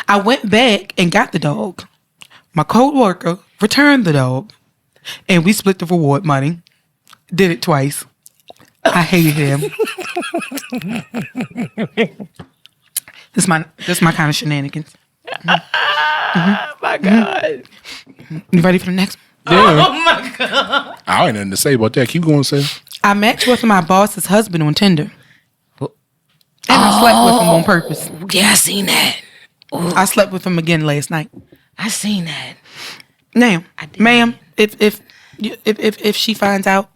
Speaker 4: I went back and got the dog. My co-worker returned the dog, and we split the reward money. Did it twice. I hated him. This my kind of shenanigans.
Speaker 2: My God.
Speaker 4: You ready for the next one?
Speaker 1: Yeah.
Speaker 2: Oh my God.
Speaker 1: I ain't nothing to say about that. Keep going, sis.
Speaker 4: I matched with my boss's husband on Tinder. And I slept with him on purpose.
Speaker 2: Yeah, I seen that.
Speaker 4: I slept with him again last night.
Speaker 2: I seen that.
Speaker 4: Now,
Speaker 2: did.
Speaker 4: ma'am, if she finds out,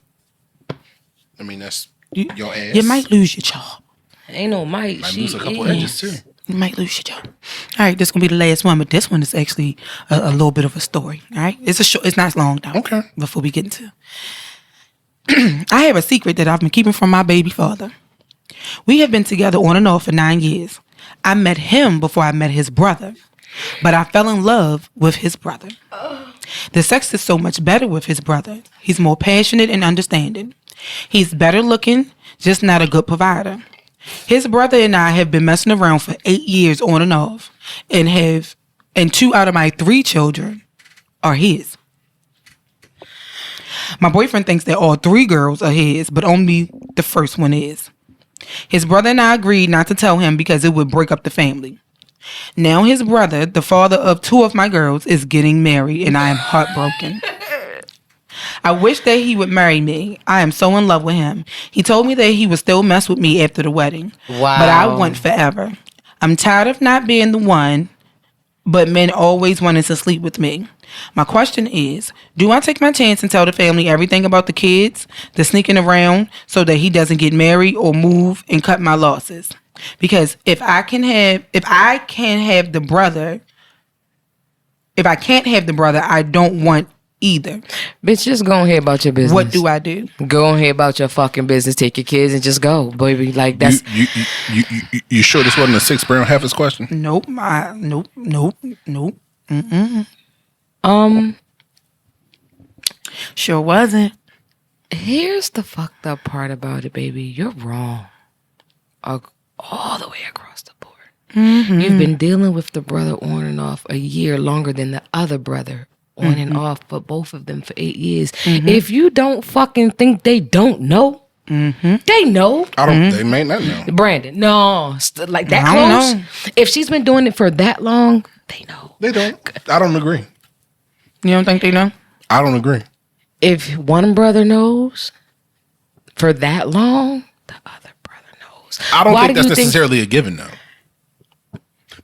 Speaker 1: I mean, that's
Speaker 4: you,
Speaker 1: your ass.
Speaker 4: you might lose your job.
Speaker 2: Ain't no might.
Speaker 1: Might
Speaker 2: She
Speaker 1: lose a couple
Speaker 2: is.
Speaker 1: edges too.
Speaker 4: You might lose your job. All right, this is gonna be the last one, but this one is actually a little bit of a story. All right, it's not long though.
Speaker 1: Okay.
Speaker 4: Before we get into, I have a secret that I've been keeping from my baby father. We have been together on and off for 9 years. I met him before I met his brother, but I fell in love with his brother. The sex is so much better with his brother. He's more passionate and understanding. He's better looking, just not a good provider. His brother and I have been messing around for 8 years on and off, and 2 out of my 3 children are his. My boyfriend thinks that all 3 girls are his, but only the first one is. His brother and I agreed not to tell him because it would break up the family. Now his brother, the father of 2 of my girls, is getting married, and I am heartbroken. I wish that he would marry me. I am so in love with him. He told me that he would still mess with me after the wedding.
Speaker 2: Wow.
Speaker 4: But I want forever. I'm tired of not being the one, but men always wanting to sleep with me. My question is, do I take my chance and tell the family everything about the kids, the sneaking around, so that he doesn't get married or move and cut my losses? Because if I can't have the brother, I don't want either.
Speaker 2: Bitch, just go ahead about your business.
Speaker 4: What do I do?
Speaker 2: Go ahead about your fucking business. Take your kids and just go, baby. Like that's.
Speaker 1: You sure this wasn't a 6 Brown Heifers question?
Speaker 4: Nope. Nope. Sure wasn't.
Speaker 2: Here's the fucked up part about it, baby. You're wrong. All the way across the board. Mm-hmm. You've been dealing with the brother on and off a year longer than the other brother on and off, but both of them for 8 years. Mm-hmm. If you don't fucking think they don't know, they know.
Speaker 1: They may not know.
Speaker 2: Brandon, no, like that close. If she's been doing it for that long, they know.
Speaker 1: They don't. I don't agree.
Speaker 4: You don't think they know?
Speaker 1: I don't agree.
Speaker 2: If one brother knows for that long, the other brother knows.
Speaker 1: I don't think that's necessarily a given, though.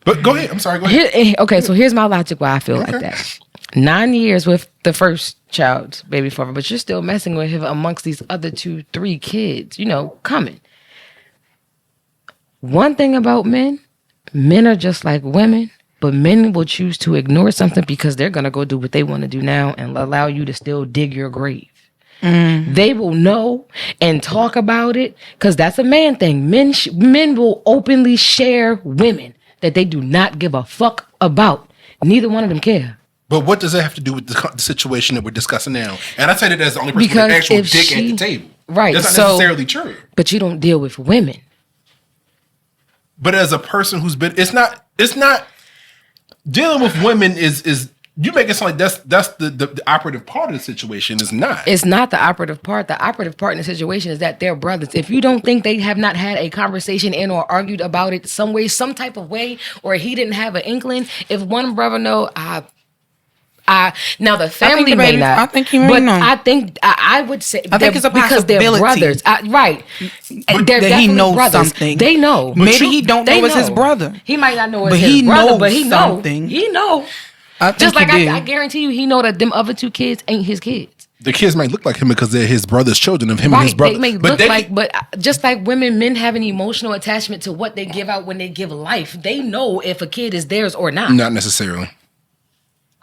Speaker 1: But go ahead. I'm sorry. Go ahead.
Speaker 2: Okay, so here's my logic why I feel like that. 9 years with the first child's baby father, but you're still messing with him amongst these other 2-3 kids, coming. One thing about men are just like women, but men will choose to ignore something because they're going to go do what they want to do now and allow you to still dig your grave. They will know and talk about it because that's a man thing. Men will openly share women that they do not give a fuck about. Neither one of them care.
Speaker 1: But what does that have to do with the situation that we're discussing now? And I say that as the only person with an actual dick at the table.
Speaker 2: Right.
Speaker 1: That's not necessarily true.
Speaker 2: But you don't deal with women.
Speaker 1: But as a person who's been, it's not dealing with women is you make it sound like that's the operative part of the situation. It's not.
Speaker 2: It's not the operative part. The operative part in the situation is that they're brothers. If you don't think they have not had a conversation or argued about it some way, some type of way, or he didn't have an inkling, if one brother know, now the family may not.
Speaker 4: I think he may know.
Speaker 2: I think I would say
Speaker 4: I think it's a
Speaker 2: because they're
Speaker 4: possibility.
Speaker 2: brothers, right?
Speaker 4: But
Speaker 2: They're
Speaker 4: that he knows
Speaker 2: brothers.
Speaker 4: something.
Speaker 2: They know.
Speaker 4: Maybe he don't know it's his brother.
Speaker 2: He might not know it's
Speaker 4: But
Speaker 2: his
Speaker 4: he
Speaker 2: brother,
Speaker 4: knows
Speaker 2: but he
Speaker 4: something.
Speaker 2: know. He know.
Speaker 4: I think
Speaker 2: Just like
Speaker 4: he
Speaker 2: I guarantee you, he know that them other 2 kids ain't his kids.
Speaker 1: The kids might look like him because they're his brother's children of him and his brother.
Speaker 2: They may look like, but just like women, men have an emotional attachment to what they give out when they give life. They know if a kid is theirs or not.
Speaker 1: Not necessarily.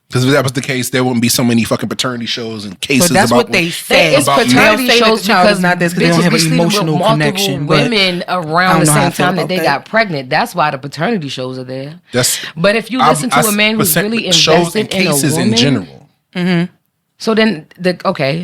Speaker 1: Because if that was the case, there wouldn't be so many fucking paternity shows and cases
Speaker 4: But that's
Speaker 1: about
Speaker 4: what they say.
Speaker 2: It's paternity shows
Speaker 4: the child
Speaker 2: because
Speaker 4: is not this because they don't have an emotional connection.
Speaker 2: Women around the same time that they got pregnant. That's why the paternity shows are there. But if you listen to a man who's really invested in a woman,
Speaker 1: in general.
Speaker 2: So then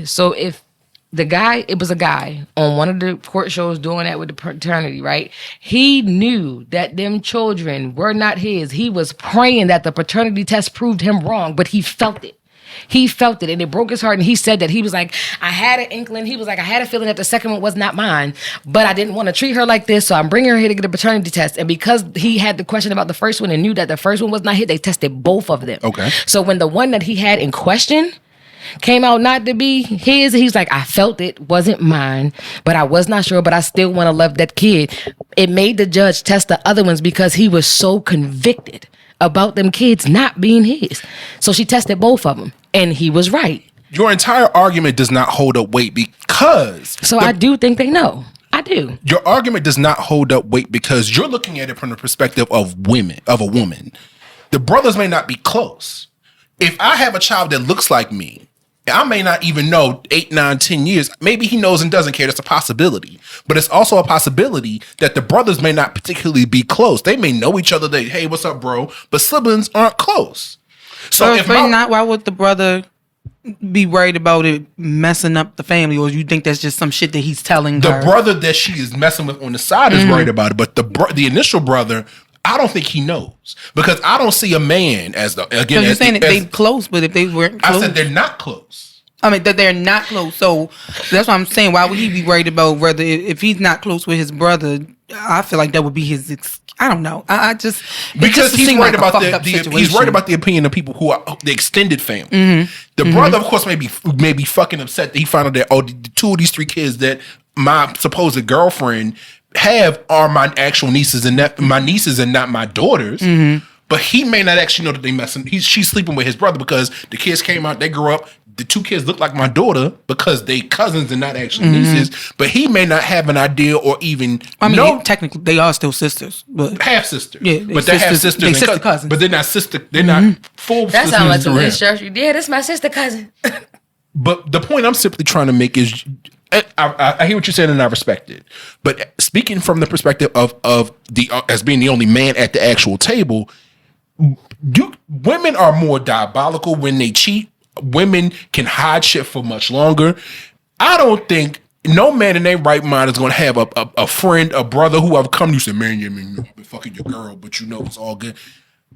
Speaker 2: so if it was a guy on one of the court shows doing that with the paternity, right? He knew that them children were not his. He was praying that the paternity test proved him wrong, but he felt it. He felt it and it broke his heart. And he said that he was like, I had an inkling. He was like, I had a feeling that the second one was not mine, but I didn't want to treat her like this. So I'm bringing her here to get a paternity test. And because he had the question about the first one and knew that the first one was not his, they tested both of them.
Speaker 1: Okay.
Speaker 2: So when the one that he had in question came out not to be his, he's like, I felt it wasn't mine, but I was not sure, but I still want to love that kid. It made the judge test the other ones because he was so convicted about them kids not being his. So she tested both of them and he was right.
Speaker 1: Your entire argument does not hold up weight because...
Speaker 2: I do think they know. I do.
Speaker 1: Your argument does not hold up weight because you're looking at it from the perspective of a woman. The brothers may not be close. If I have a child that looks like me, I may not even know 8, 9, 10 years. Maybe he knows and doesn't care. That's a possibility. But it's also a possibility that the brothers may not particularly be close. They may know each other. Hey, what's up, bro? But siblings aren't close. So if
Speaker 4: not, why would the brother be worried about it messing up the family? Or you think that's just some shit that he's telling her?
Speaker 1: The brother that she is messing with on the side is worried about it. But the initial brother, I don't think he knows because I don't see a man as the again.
Speaker 4: So you're saying that they close, but if they weren't close,
Speaker 1: I said they're not close.
Speaker 4: I mean, that they're not close. So that's what I'm saying. Why would he be worried about whether if he's not close with his brother? I feel like that would be his. I don't know. I just
Speaker 1: because he's worried about he's worried about the opinion of people who are the extended family. The brother, of course, may be fucking upset that he found out that the two of these three kids that my supposed girlfriend have are my actual nieces and my nieces and not my daughters. But he may not actually know that they messing. She's sleeping with his brother because the kids came out, they grew up. The two kids look like my daughter because they cousins and not actually nieces. But he may not have an idea or even know.
Speaker 4: Technically, they are still sisters, but
Speaker 1: half sister.
Speaker 4: Yeah,
Speaker 1: but they're half sisters.
Speaker 4: They sister cousins.
Speaker 1: But they're not sister. They're not full.
Speaker 2: That
Speaker 1: sisters
Speaker 2: sounds like some
Speaker 1: around.
Speaker 2: instruction. Yeah, that's my sister cousin.
Speaker 1: But the point I'm simply trying to make is, I hear what you're saying and I respect it. But speaking from the perspective of the as being the only man at the actual table, women are more diabolical when they cheat. Women can hide shit for much longer. I don't think no man in their right mind is going to have a friend, a brother, whoever come to you and say, man, you've been fucking your girl, but you know it's all good.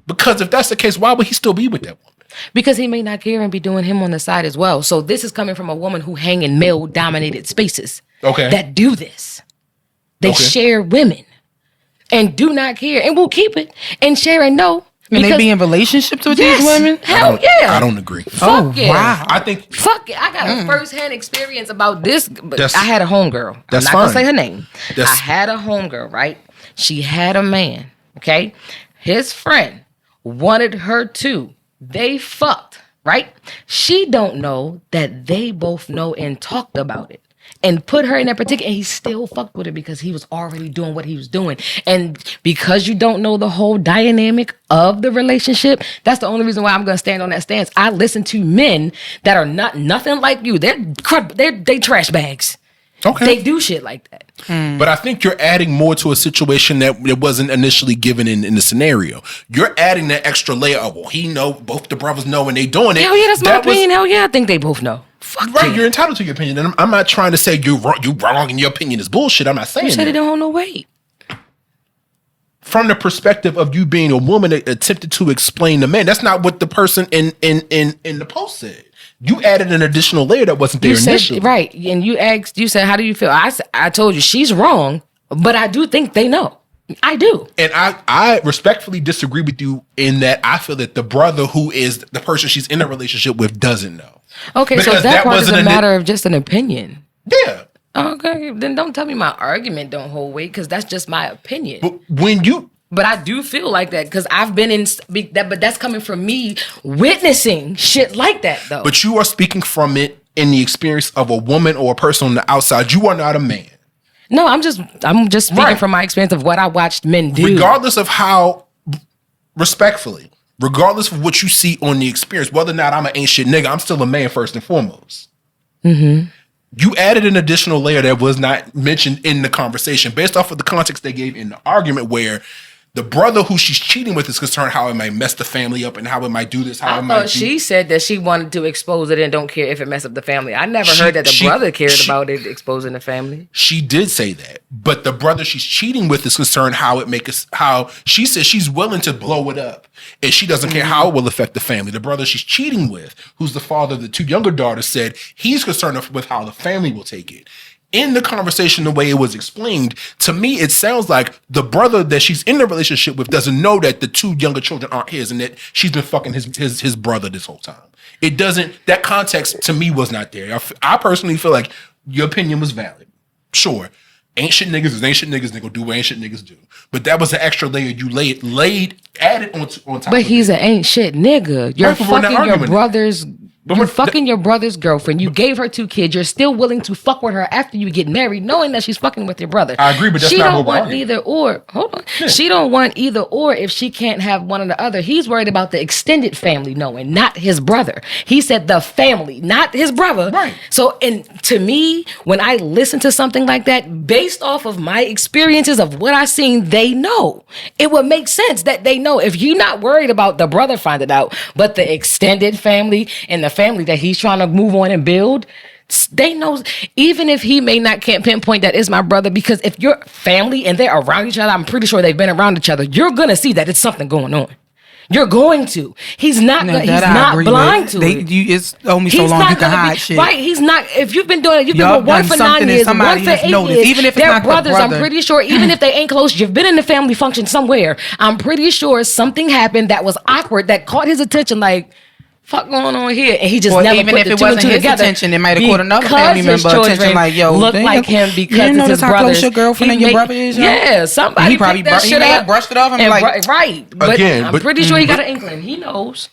Speaker 1: Because if that's the case, why would he still be with that woman?
Speaker 2: Because he may not care and be doing him on the side as well. So this is coming from a woman who hang in male-dominated spaces.
Speaker 1: Okay.
Speaker 2: That do this. They share women and do not care and will keep it and share and know.
Speaker 4: And they be in relationships with these women?
Speaker 2: Hell yeah.
Speaker 1: I don't agree.
Speaker 2: Fuck yeah.
Speaker 4: Wow.
Speaker 1: I think.
Speaker 2: Fuck it. I got a first-hand experience about this. But
Speaker 1: That's-
Speaker 2: I had a homegirl.
Speaker 1: that's
Speaker 2: I'm not going to
Speaker 1: fine.
Speaker 2: say her name.
Speaker 1: That's-
Speaker 2: I had a homegirl, right? She had a man, okay? His friend wanted her too. They fucked, right? She don't know that they both know and talked about it. And put her in that particular, and he still fucked with her because he was already doing what he was doing. And because you don't know the whole dynamic of the relationship, that's the only reason why I'm going to stand on that stance. I listen to men that are nothing like you. They trash bags.
Speaker 1: Okay.
Speaker 2: They do shit like that.
Speaker 1: But I think you're adding more to a situation that it wasn't initially given in the scenario. You're adding that extra layer of, well, he know, both the brothers know and they doing it.
Speaker 2: Hell yeah, that's my opinion. Hell yeah, I think they both know. Fuck
Speaker 1: Right,
Speaker 2: yeah.
Speaker 1: you're entitled to your opinion. And I'm not trying to say you're wrong and your opinion is bullshit. I'm not saying
Speaker 2: You said
Speaker 1: that.
Speaker 2: it don't hold no weight.
Speaker 1: From the perspective of you being a woman that attempted to explain to men, that's not what the person in the post said. You added an additional layer that wasn't there
Speaker 2: You
Speaker 1: initially.
Speaker 2: said, right, and you said, how do you feel? I told you she's wrong, but I do think they know. I do.
Speaker 1: And I respectfully disagree with you in that I feel that the brother who is the person she's in a relationship with doesn't know.
Speaker 2: Okay, so
Speaker 1: Because
Speaker 2: that part is
Speaker 1: wasn't
Speaker 2: a matter of just an opinion.
Speaker 1: Yeah.
Speaker 2: Okay, then don't tell me my argument don't hold weight because that's just my opinion.
Speaker 1: But when you...
Speaker 2: But I do feel like that because I've been in that, but that's coming from me witnessing shit like that though.
Speaker 1: But you are speaking from it in the experience of a woman or a person on the outside. You are not a man.
Speaker 2: No, I'm just speaking
Speaker 1: Right.
Speaker 2: from my experience of what I watched men do.
Speaker 1: Regardless of how, respectfully, regardless of what you see on the experience, whether or not I'm an ain't shit nigga, I'm still a man first and foremost. Mm-hmm. You added an additional layer that was not mentioned in the conversation based off of the context they gave in the argument where the brother who she's cheating with is concerned how it might mess the family up and how it might do this, how
Speaker 2: I
Speaker 1: it might
Speaker 2: thought she said that she wanted to expose it and don't care if it mess up the family. I never heard that the brother cared about it exposing the family.
Speaker 1: She did say that, but the brother she's cheating with is concerned how it how she says she's willing to blow it up and she doesn't care how it will affect the family. The brother she's cheating with, who's the father of the two younger daughters, said he's concerned with how the family will take it. In the conversation, the way it was explained, to me, it sounds like the brother that she's in the relationship with doesn't know that the two younger children aren't his and that she's been fucking his brother this whole time. It doesn't, that context to me was not there. I personally feel like your opinion was valid. Sure. Ain't shit niggas is ain't shit niggas. They gonna do what ain't shit niggas do. But that was an extra layer you added on top
Speaker 2: But
Speaker 1: of
Speaker 2: he's
Speaker 1: it.
Speaker 2: an ain't shit nigga. You're
Speaker 1: Right, but we're not
Speaker 2: fucking your
Speaker 1: arguing.
Speaker 2: brother's.
Speaker 1: But
Speaker 2: You're
Speaker 1: we're-
Speaker 2: fucking your brother's girlfriend. You gave her 2 kids. You're still willing to fuck with her after you get married, knowing that she's fucking with your brother.
Speaker 1: I agree, but that's
Speaker 2: she
Speaker 1: not
Speaker 2: don't
Speaker 1: what we're
Speaker 2: want
Speaker 1: arguing.
Speaker 2: either or. Hold on. She don't want either or if she can't have one or the other. He's worried about the extended family knowing, not his brother. He said the family, not his brother.
Speaker 1: Right.
Speaker 2: So, and to me, when I listen to something like that, based off of my experiences of what I've seen, they know. It would make sense that they know. If you're not worried about the brother finding out, but the extended family and the family that he's trying to move on and build, they know. Even if he can't pinpoint that is my brother, because if you're family and they're around each other, I'm pretty sure they've been around each other, you're gonna see that it's something going on. You're going to. He's not.
Speaker 4: Now,
Speaker 2: He's
Speaker 4: that I
Speaker 2: not
Speaker 4: agree
Speaker 2: blind
Speaker 4: with.
Speaker 2: to
Speaker 4: They,
Speaker 2: it.
Speaker 4: it's only so
Speaker 2: He's
Speaker 4: long
Speaker 2: not
Speaker 4: you can
Speaker 2: gonna
Speaker 4: hide
Speaker 2: be,
Speaker 4: shit.
Speaker 2: right. He's not. If you've been doing it, you've
Speaker 4: Y'all
Speaker 2: been with one
Speaker 4: done
Speaker 2: for
Speaker 4: something
Speaker 2: 9
Speaker 4: that
Speaker 2: years,
Speaker 4: somebody
Speaker 2: one for
Speaker 4: has
Speaker 2: 8
Speaker 4: noticed,
Speaker 2: years.
Speaker 4: even if it's
Speaker 2: they're
Speaker 4: not the
Speaker 2: brothers. I'm
Speaker 4: brother.
Speaker 2: pretty sure. Even if they ain't close, you've been in the family function somewhere. I'm pretty sure something happened that was awkward that caught his attention. Like, fuck going on here? And he just
Speaker 4: Or
Speaker 2: never
Speaker 4: even
Speaker 2: put
Speaker 4: if
Speaker 2: the
Speaker 4: it
Speaker 2: two and
Speaker 4: wasn't
Speaker 2: two
Speaker 4: his
Speaker 2: together.
Speaker 4: attention, it might have caught another
Speaker 2: Because
Speaker 4: family
Speaker 2: his
Speaker 4: member attention.
Speaker 2: children
Speaker 4: Like, yo,
Speaker 2: look
Speaker 4: damn,
Speaker 2: like him
Speaker 4: you
Speaker 2: because
Speaker 4: didn't
Speaker 2: it's
Speaker 4: notice
Speaker 2: his
Speaker 4: how close
Speaker 2: brothers.
Speaker 4: your girlfriend and your brother is, yo?
Speaker 2: Yeah, somebody
Speaker 4: He probably
Speaker 2: picked that
Speaker 4: he
Speaker 2: shit
Speaker 4: may have
Speaker 2: up
Speaker 4: brushed it off and be like,
Speaker 2: right. But
Speaker 1: Again,
Speaker 2: I'm
Speaker 1: but-
Speaker 2: pretty sure he got an inkling. He knows,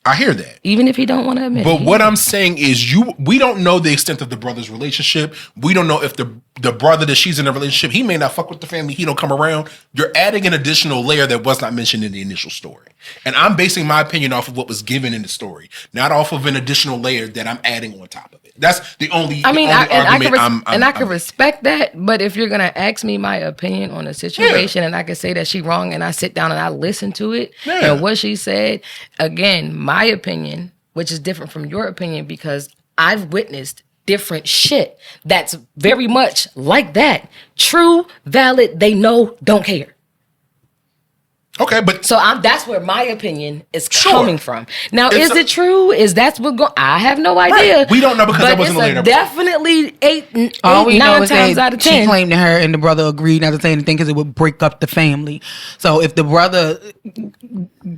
Speaker 1: I hear that.
Speaker 2: even if he don't want to admit it.
Speaker 1: But
Speaker 2: He
Speaker 1: what
Speaker 2: knows.
Speaker 1: I'm saying is we don't know the extent of the brother's relationship. We don't know if the brother that she's in a relationship, he may not fuck with the family, he don't come around. You're adding an additional layer that was not mentioned in the initial story. And I'm basing my opinion off of what was given in the story, not off of an additional layer that I'm adding on top of it. That's the only
Speaker 2: I mean,
Speaker 1: the only argument
Speaker 2: I can respect that, but if you're gonna ask me my opinion on a situation, and I can say that she wrong, and I sit down and I listen to it and what she said, again, my opinion, which is different from your opinion, because I've witnessed different shit that's very much like that. True, valid, they know, don't care.
Speaker 1: Okay, but
Speaker 2: So that's where my opinion is
Speaker 1: Sure.
Speaker 2: coming from. Now,
Speaker 1: It's
Speaker 2: is it true? Is that what going? I have no
Speaker 1: Right.
Speaker 2: idea.
Speaker 1: We don't know because
Speaker 2: but
Speaker 1: that wasn't
Speaker 2: it's
Speaker 1: laid out.
Speaker 2: definitely
Speaker 4: all we know
Speaker 2: 9
Speaker 4: is
Speaker 2: times
Speaker 4: that
Speaker 2: out of
Speaker 4: she
Speaker 2: 10.
Speaker 4: claimed to her and the brother agreed not to say anything because it would break up the family. So if the brother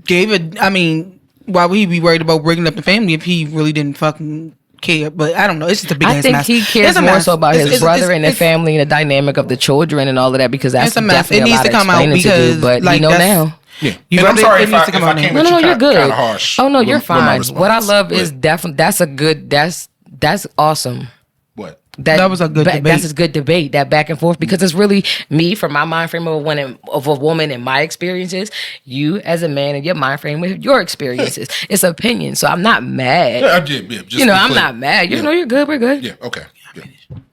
Speaker 4: gave it, I mean, why would he be worried about breaking up the family if he really didn't fucking care? But I don't know. It's just a big
Speaker 2: I
Speaker 4: ass
Speaker 2: think
Speaker 4: mess.
Speaker 2: he cares
Speaker 4: It's a
Speaker 2: more
Speaker 4: mess.
Speaker 2: so about
Speaker 4: It's-
Speaker 2: his brother and the
Speaker 4: it's-
Speaker 2: family and the dynamic of the children and all of that, because that's
Speaker 4: It's a mess.
Speaker 2: definitely
Speaker 4: It needs
Speaker 2: a lot
Speaker 4: to
Speaker 2: of
Speaker 4: come out
Speaker 2: explaining to
Speaker 4: because,
Speaker 2: do. But
Speaker 4: like,
Speaker 2: you know
Speaker 4: that's-
Speaker 2: now.
Speaker 1: yeah.
Speaker 4: You
Speaker 1: And I'm
Speaker 4: rather-
Speaker 1: sorry
Speaker 4: it
Speaker 1: if
Speaker 4: needs
Speaker 1: I
Speaker 4: to come
Speaker 1: came
Speaker 4: out now.
Speaker 1: at
Speaker 2: No,
Speaker 1: you
Speaker 2: you're good.
Speaker 1: kind of harsh.
Speaker 2: Oh no, you're
Speaker 1: with my
Speaker 2: fine.
Speaker 1: response.
Speaker 2: What I love is
Speaker 1: But
Speaker 2: definitely that's awesome.
Speaker 1: what?
Speaker 4: That was a good debate.
Speaker 2: That's a good debate. That back and forth, because it's really me from my mind frame of a woman and my experiences. You as a man and your mind frame with your experiences. It's opinion, so I'm not mad.
Speaker 1: Yeah, I did. Yeah, just
Speaker 2: You know,
Speaker 1: to be
Speaker 2: I'm
Speaker 1: clear.
Speaker 2: not mad. You
Speaker 1: Yeah.
Speaker 2: know, you're good. We're good.
Speaker 1: Yeah. Okay. Yeah.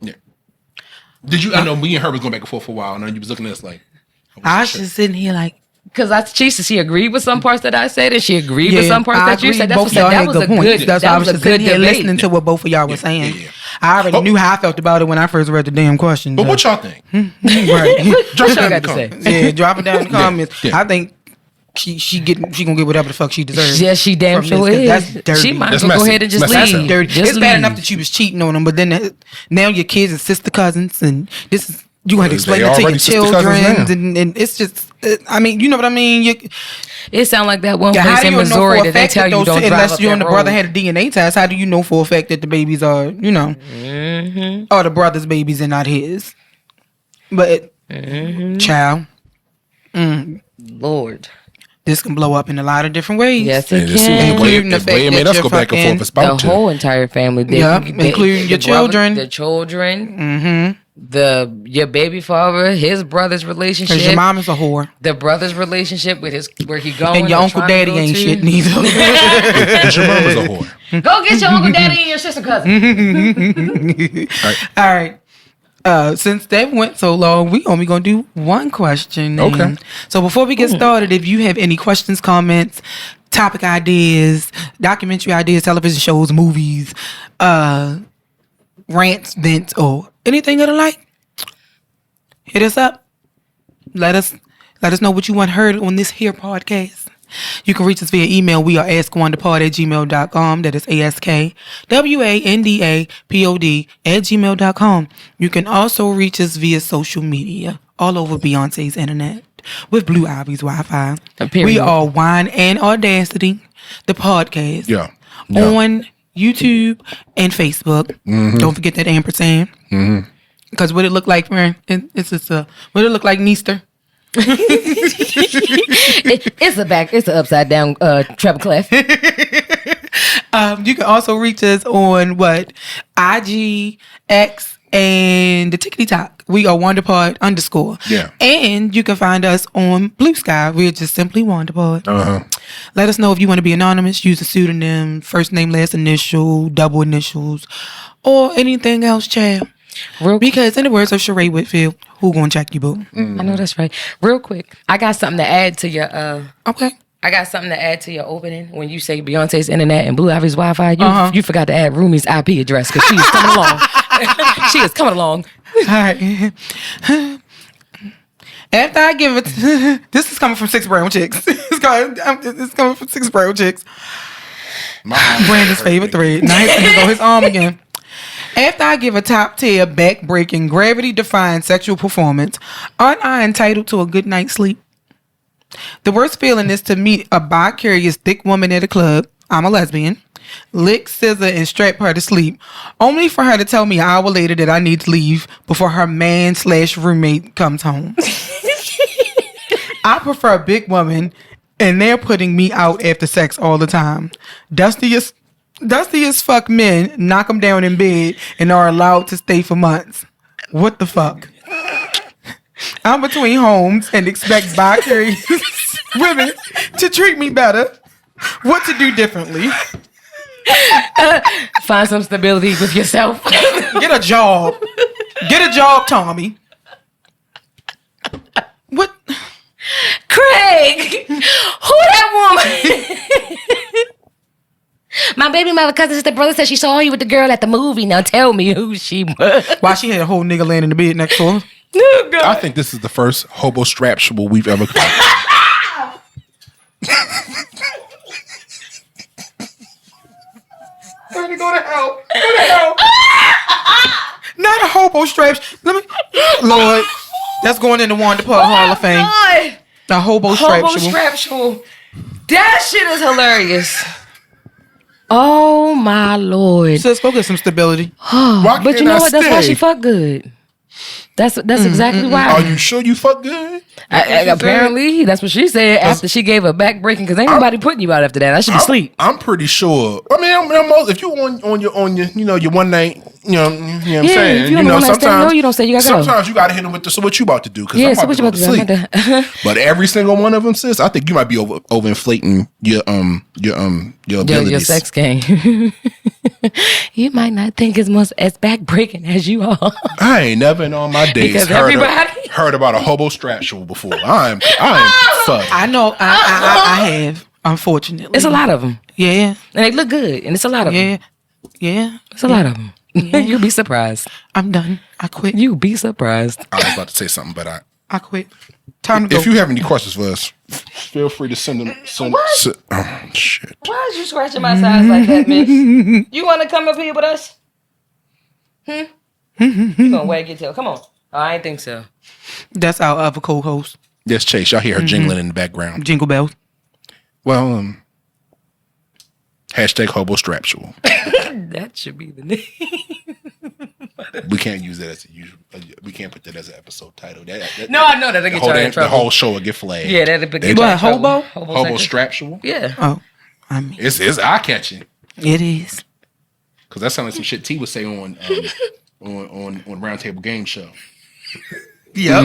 Speaker 1: Yeah. Did you? I know me and her was going back and forth for a while, and then you was looking at us like.
Speaker 4: I was
Speaker 1: sure.
Speaker 4: just sitting here like,
Speaker 2: Because she agreed with some parts that I said, and she agreed with
Speaker 4: yeah,
Speaker 2: some parts
Speaker 4: I
Speaker 2: that you
Speaker 4: agree.
Speaker 2: said.
Speaker 4: Both
Speaker 2: That's
Speaker 4: y'all
Speaker 2: what
Speaker 4: had
Speaker 2: that was a
Speaker 4: points.
Speaker 2: good.
Speaker 4: That's why I
Speaker 2: That
Speaker 4: was
Speaker 2: was a
Speaker 4: just
Speaker 2: good
Speaker 4: sitting here
Speaker 2: debate.
Speaker 4: listening to what both of y'all were saying.
Speaker 1: yeah.
Speaker 4: I already knew how I felt about it when I first read the damn question.
Speaker 1: But what y'all think?
Speaker 4: right?
Speaker 1: Drop
Speaker 2: What y'all
Speaker 1: it down
Speaker 2: got
Speaker 1: in the
Speaker 2: to say?
Speaker 1: comments.
Speaker 4: Yeah, drop it down in the comments.
Speaker 1: yeah.
Speaker 4: I think she gonna get whatever the fuck she deserves.
Speaker 2: Yes, she damn
Speaker 4: from
Speaker 2: sure
Speaker 4: this, 'cause
Speaker 2: is.
Speaker 4: That's dirty.
Speaker 2: She might
Speaker 1: That's
Speaker 2: as well go
Speaker 1: messy.
Speaker 2: ahead and just
Speaker 1: That's messy.
Speaker 2: leave.
Speaker 4: dirty.
Speaker 2: Just
Speaker 4: It's bad
Speaker 2: leave.
Speaker 4: enough that you was cheating on them, but then now your kids are sister cousins, and this is you had to explain
Speaker 1: They
Speaker 4: it to your
Speaker 1: already sister cousins
Speaker 4: children, and it's just. I mean, you know what I mean.
Speaker 2: It sound like that one
Speaker 4: How
Speaker 2: place
Speaker 4: do
Speaker 2: in
Speaker 4: you know for
Speaker 2: Missouri
Speaker 4: a
Speaker 2: that they
Speaker 4: fact
Speaker 2: tell
Speaker 4: that
Speaker 2: you
Speaker 4: those
Speaker 2: don't drive
Speaker 4: unless
Speaker 2: up
Speaker 4: you
Speaker 2: that
Speaker 4: and the
Speaker 2: road.
Speaker 4: brother had a DNA test? How do you know for a fact that the babies are, or the brother's babies and not his? But child,
Speaker 2: Lord.
Speaker 4: this can blow up in a lot of different ways.
Speaker 2: Yes,
Speaker 1: And
Speaker 2: it
Speaker 1: this is
Speaker 2: can.
Speaker 1: the way
Speaker 4: Including the
Speaker 1: the way it
Speaker 4: fact
Speaker 1: made
Speaker 4: that
Speaker 1: us
Speaker 4: you're
Speaker 1: go back and
Speaker 4: fucking-
Speaker 1: forth. It's about
Speaker 2: The
Speaker 1: to.
Speaker 2: whole entire family.
Speaker 4: Yep, including your children.
Speaker 2: The children. Your baby father, his brother's relationship.
Speaker 4: Because your mom is a whore.
Speaker 2: The brother's relationship with his where he going.
Speaker 4: And your
Speaker 2: or
Speaker 4: uncle
Speaker 2: trying to
Speaker 4: daddy
Speaker 2: go
Speaker 4: ain't
Speaker 2: to.
Speaker 4: shit neither.
Speaker 1: Because your mom was a whore.
Speaker 2: Go get your uncle daddy and your sister cousin.
Speaker 4: All right. Since that went so long, we only gonna do one question. then.
Speaker 1: Okay.
Speaker 4: So before we get started, if you have any questions, comments, topic ideas, documentary ideas, television shows, movies, rants, vents, or anything of the like, hit us up. Let us know what you want heard on this here podcast. You can reach us via email. We are askwandapod@gmail.com. That is ASKWANDAPOD@gmail.com. You can also reach us via social media all over Beyonce's internet with Blue Ivy's Wi-Fi.
Speaker 2: Period.
Speaker 4: We are Wine and Audacity, the podcast.
Speaker 1: Yeah.
Speaker 4: On YouTube and Facebook. Don't forget that ampersand. Because what it look like, man, it's just what it look like, Neaster.
Speaker 2: It's an upside down treble clef.
Speaker 4: You can also reach us on IG, X, and the TikTok. We are WandaPod _.
Speaker 1: Yeah.
Speaker 4: And you can find us on Blue Sky. We're just simply WandaPod. Let us know if you want to be anonymous, use a pseudonym, first name, last initial, double initials, or anything else, child. Because in the words of Sheree Whitfield, who gonna check you, boo?
Speaker 2: I know that's right. Real quick, I got something to add to your
Speaker 4: Okay.
Speaker 2: I got something to add to your opening when you say Beyonce's internet and Blue Ivy's Wi-Fi. You forgot to add Rumi's IP address because she is coming along. She is coming along.
Speaker 4: All right. After I give it, this is coming from 6 brown chicks. It's coming from 6 brown chicks. Brandon's favorite thread. Now here go his arm again. After I give a top tier, back-breaking, gravity-defying sexual performance, aren't I entitled to a good night's sleep? The worst feeling is to meet a bi-curious thick woman at a club. I'm a lesbian. Lick, scissor, and strap her to sleep, only for her to tell me an hour later that I need to leave before her man/roommate comes home. I prefer a big woman, and they're putting me out after sex all the time. Dusty as fuck men knock them down in bed and are allowed to stay for months. What the fuck? I'm between homes and expect bi-curious women to treat me better. What to do differently?
Speaker 2: Find some stability with yourself.
Speaker 4: Get a job. Get a job, Tommy. What?
Speaker 2: Craig, who that woman? My baby mother, cousin, sister, brother said she saw you with the girl at the movie. Now tell me who she was.
Speaker 4: Why she had a whole nigga laying in the bed next to her?
Speaker 2: Oh, God.
Speaker 1: I think this is the first hobo straptual we've ever
Speaker 4: Go to hell. Go to hell. Not a hobo straps. Let me, Lord, that's going in the Wanda Park Hall of Fame.
Speaker 2: God.
Speaker 4: A hobo straptual.
Speaker 2: Straptual. That shit is hilarious. Oh my Lord.
Speaker 4: Sis, go get some stability.
Speaker 2: But you know what? That's why she fuck good. That's exactly why.
Speaker 1: Are you sure you fuck good?
Speaker 2: Apparently, that's what she said after she gave a back breaking. Because ain't nobody putting you out after that. I should be asleep.
Speaker 1: I'm pretty sure. I mean, if you on your one night, you know what I'm saying.
Speaker 2: If you know, sometimes you don't say you gotta go.
Speaker 1: Sometimes you gotta hit them with so what you about to do? Because
Speaker 2: Yeah,
Speaker 1: I'm
Speaker 2: so
Speaker 1: about
Speaker 2: what
Speaker 1: to
Speaker 2: you
Speaker 1: go
Speaker 2: about
Speaker 1: to
Speaker 2: to
Speaker 1: sleep. But every single one of them, sis, I think you might be over inflating your abilities.
Speaker 2: Your sex game. You might not think as much as back breaking as you are.
Speaker 1: I ain't never in all my days
Speaker 2: Because
Speaker 1: heard about a hobo straptual before. I'm fucked.
Speaker 4: I know. I have. Unfortunately,
Speaker 2: It's a lot of them.
Speaker 4: Yeah.
Speaker 2: And they look good. And it's a lot of them.
Speaker 4: Yeah.
Speaker 2: It's a lot of them. You'll be surprised.
Speaker 4: I'm done. I quit.
Speaker 2: You be surprised.
Speaker 1: I was about to say something, but
Speaker 4: I quit. Time to go.
Speaker 1: if you have any questions for us, feel free to send them. Oh shit!
Speaker 2: Why is you scratching my sides like that, miss? You want to come up here with us? You gonna wag your tail? Come on. Oh, I ain't think so.
Speaker 4: That's our other co-host.
Speaker 1: Yes, Chase. Y'all hear her jingling in the background.
Speaker 4: Jingle bells.
Speaker 1: Well, hashtag hobo straptual.
Speaker 2: That should be the name.
Speaker 1: We can't use that as a usual. We can't put that as an episode title.
Speaker 2: No, I know that'll get you in
Speaker 1: The
Speaker 2: trouble.
Speaker 1: whole show will get flagged.
Speaker 2: Yeah, that'll get you
Speaker 4: What, hobo?
Speaker 1: Hobo straptual.
Speaker 2: Yeah.
Speaker 4: Oh, I mean,
Speaker 1: It's eye catching.
Speaker 4: it is.
Speaker 1: Because that sounds like some shit T would say on Roundtable Game Show.
Speaker 4: Yep.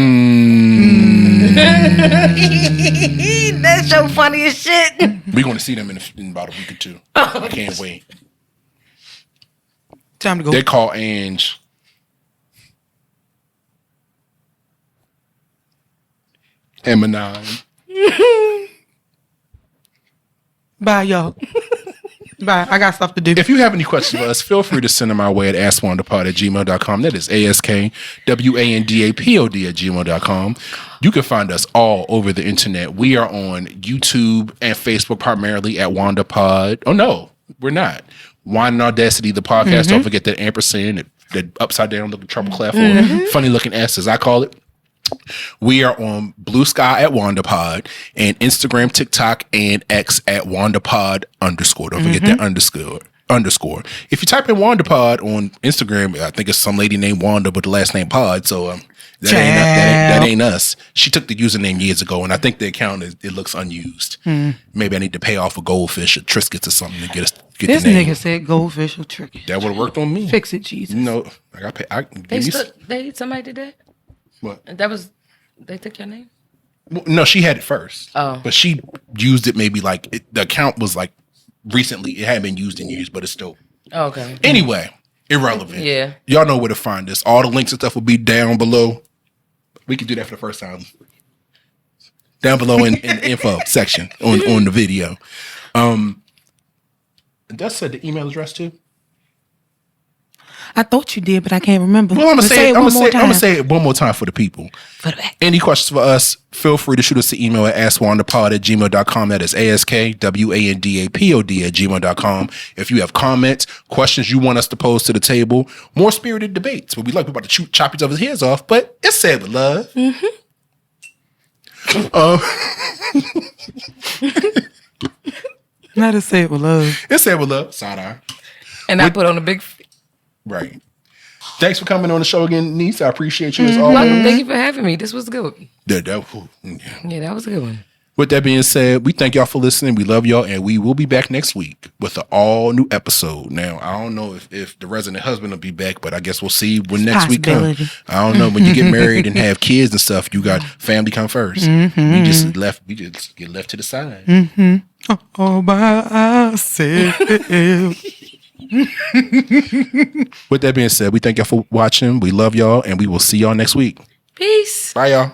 Speaker 2: That's so funny as shit.
Speaker 1: We're going to see them in about a week or two. I can't wait.
Speaker 4: Time to go.
Speaker 1: They call Ange. M9.
Speaker 4: Bye, y'all. Bye. I got stuff to do.
Speaker 1: If you have any questions for us, feel free to send them our way at askwandapod@gmail.com. That is ASKWANDAPOD@gmail.com. You can find us all over the internet. We are on YouTube and Facebook primarily at WandaPod. Oh, no, we're not. Wine and Audacity, the podcast. Don't forget that ampersand, that upside down looking trouble clap or funny looking S, as I call it. We are on Blue Sky at WandaPod and Instagram, TikTok, and X at WandaPod_. Don't forget that underscore. If you type in WandaPod on Instagram, I think it's some lady named Wanda, but the last name Pod. So that ain't us. She took the username years ago, and I think the account it looks unused. Maybe I need to pay off a goldfish or Triscuits or something to get
Speaker 4: This
Speaker 1: the name.
Speaker 4: nigga said goldfish or tricky.
Speaker 1: That would have worked on me.
Speaker 4: Fix it, Jesus.
Speaker 1: You know, I got pay.
Speaker 2: Somebody did that?
Speaker 1: What?
Speaker 2: They took your name?
Speaker 1: Well, no, she had it first.
Speaker 2: Oh.
Speaker 1: But she used it maybe the account was like recently. It hadn't been used in years, but it's still.
Speaker 2: Oh, okay.
Speaker 1: Anyway, irrelevant.
Speaker 2: Yeah.
Speaker 1: Y'all know where to find us. All the links and stuff will be down below. We can do that for the first time. Down below in the info section on the video. That said the email address too?
Speaker 4: I thought you did, but I can't remember.
Speaker 1: Well, I'm gonna
Speaker 4: Let's
Speaker 1: say it. I'm
Speaker 4: one more time.
Speaker 1: gonna say it one more time for the people.
Speaker 4: For the back.
Speaker 1: Any questions for us? Feel free to shoot us an email at askwandapod@gmail.com. That is ASKWANDAPOD@gmail.com. If you have comments, questions you want us to pose to the table, more spirited debates. But we like we're about to chop each other's heads off, but it's said with love.
Speaker 4: Not to say it with love.
Speaker 1: It's said with love. Side eye.
Speaker 2: And I put on a big.
Speaker 1: Right. Thanks for coming on the show again, niece. I appreciate you as always.
Speaker 2: Welcome. Thank you for having me. This was good.
Speaker 1: Yeah.
Speaker 2: Yeah, that was a good one.
Speaker 1: With that being said, we thank y'all for listening. We love y'all, and we will be back next week with an all new episode. Now, I don't know if the resident husband will be back, but I guess we'll see when next week comes. I don't know. When you get married and have kids and stuff, you got family come first. We just get left to the side.
Speaker 4: All by ourselves.
Speaker 1: With that being said, we thank y'all for watching. We love y'all, and we will see y'all next week.
Speaker 2: Peace.
Speaker 1: Bye, y'all.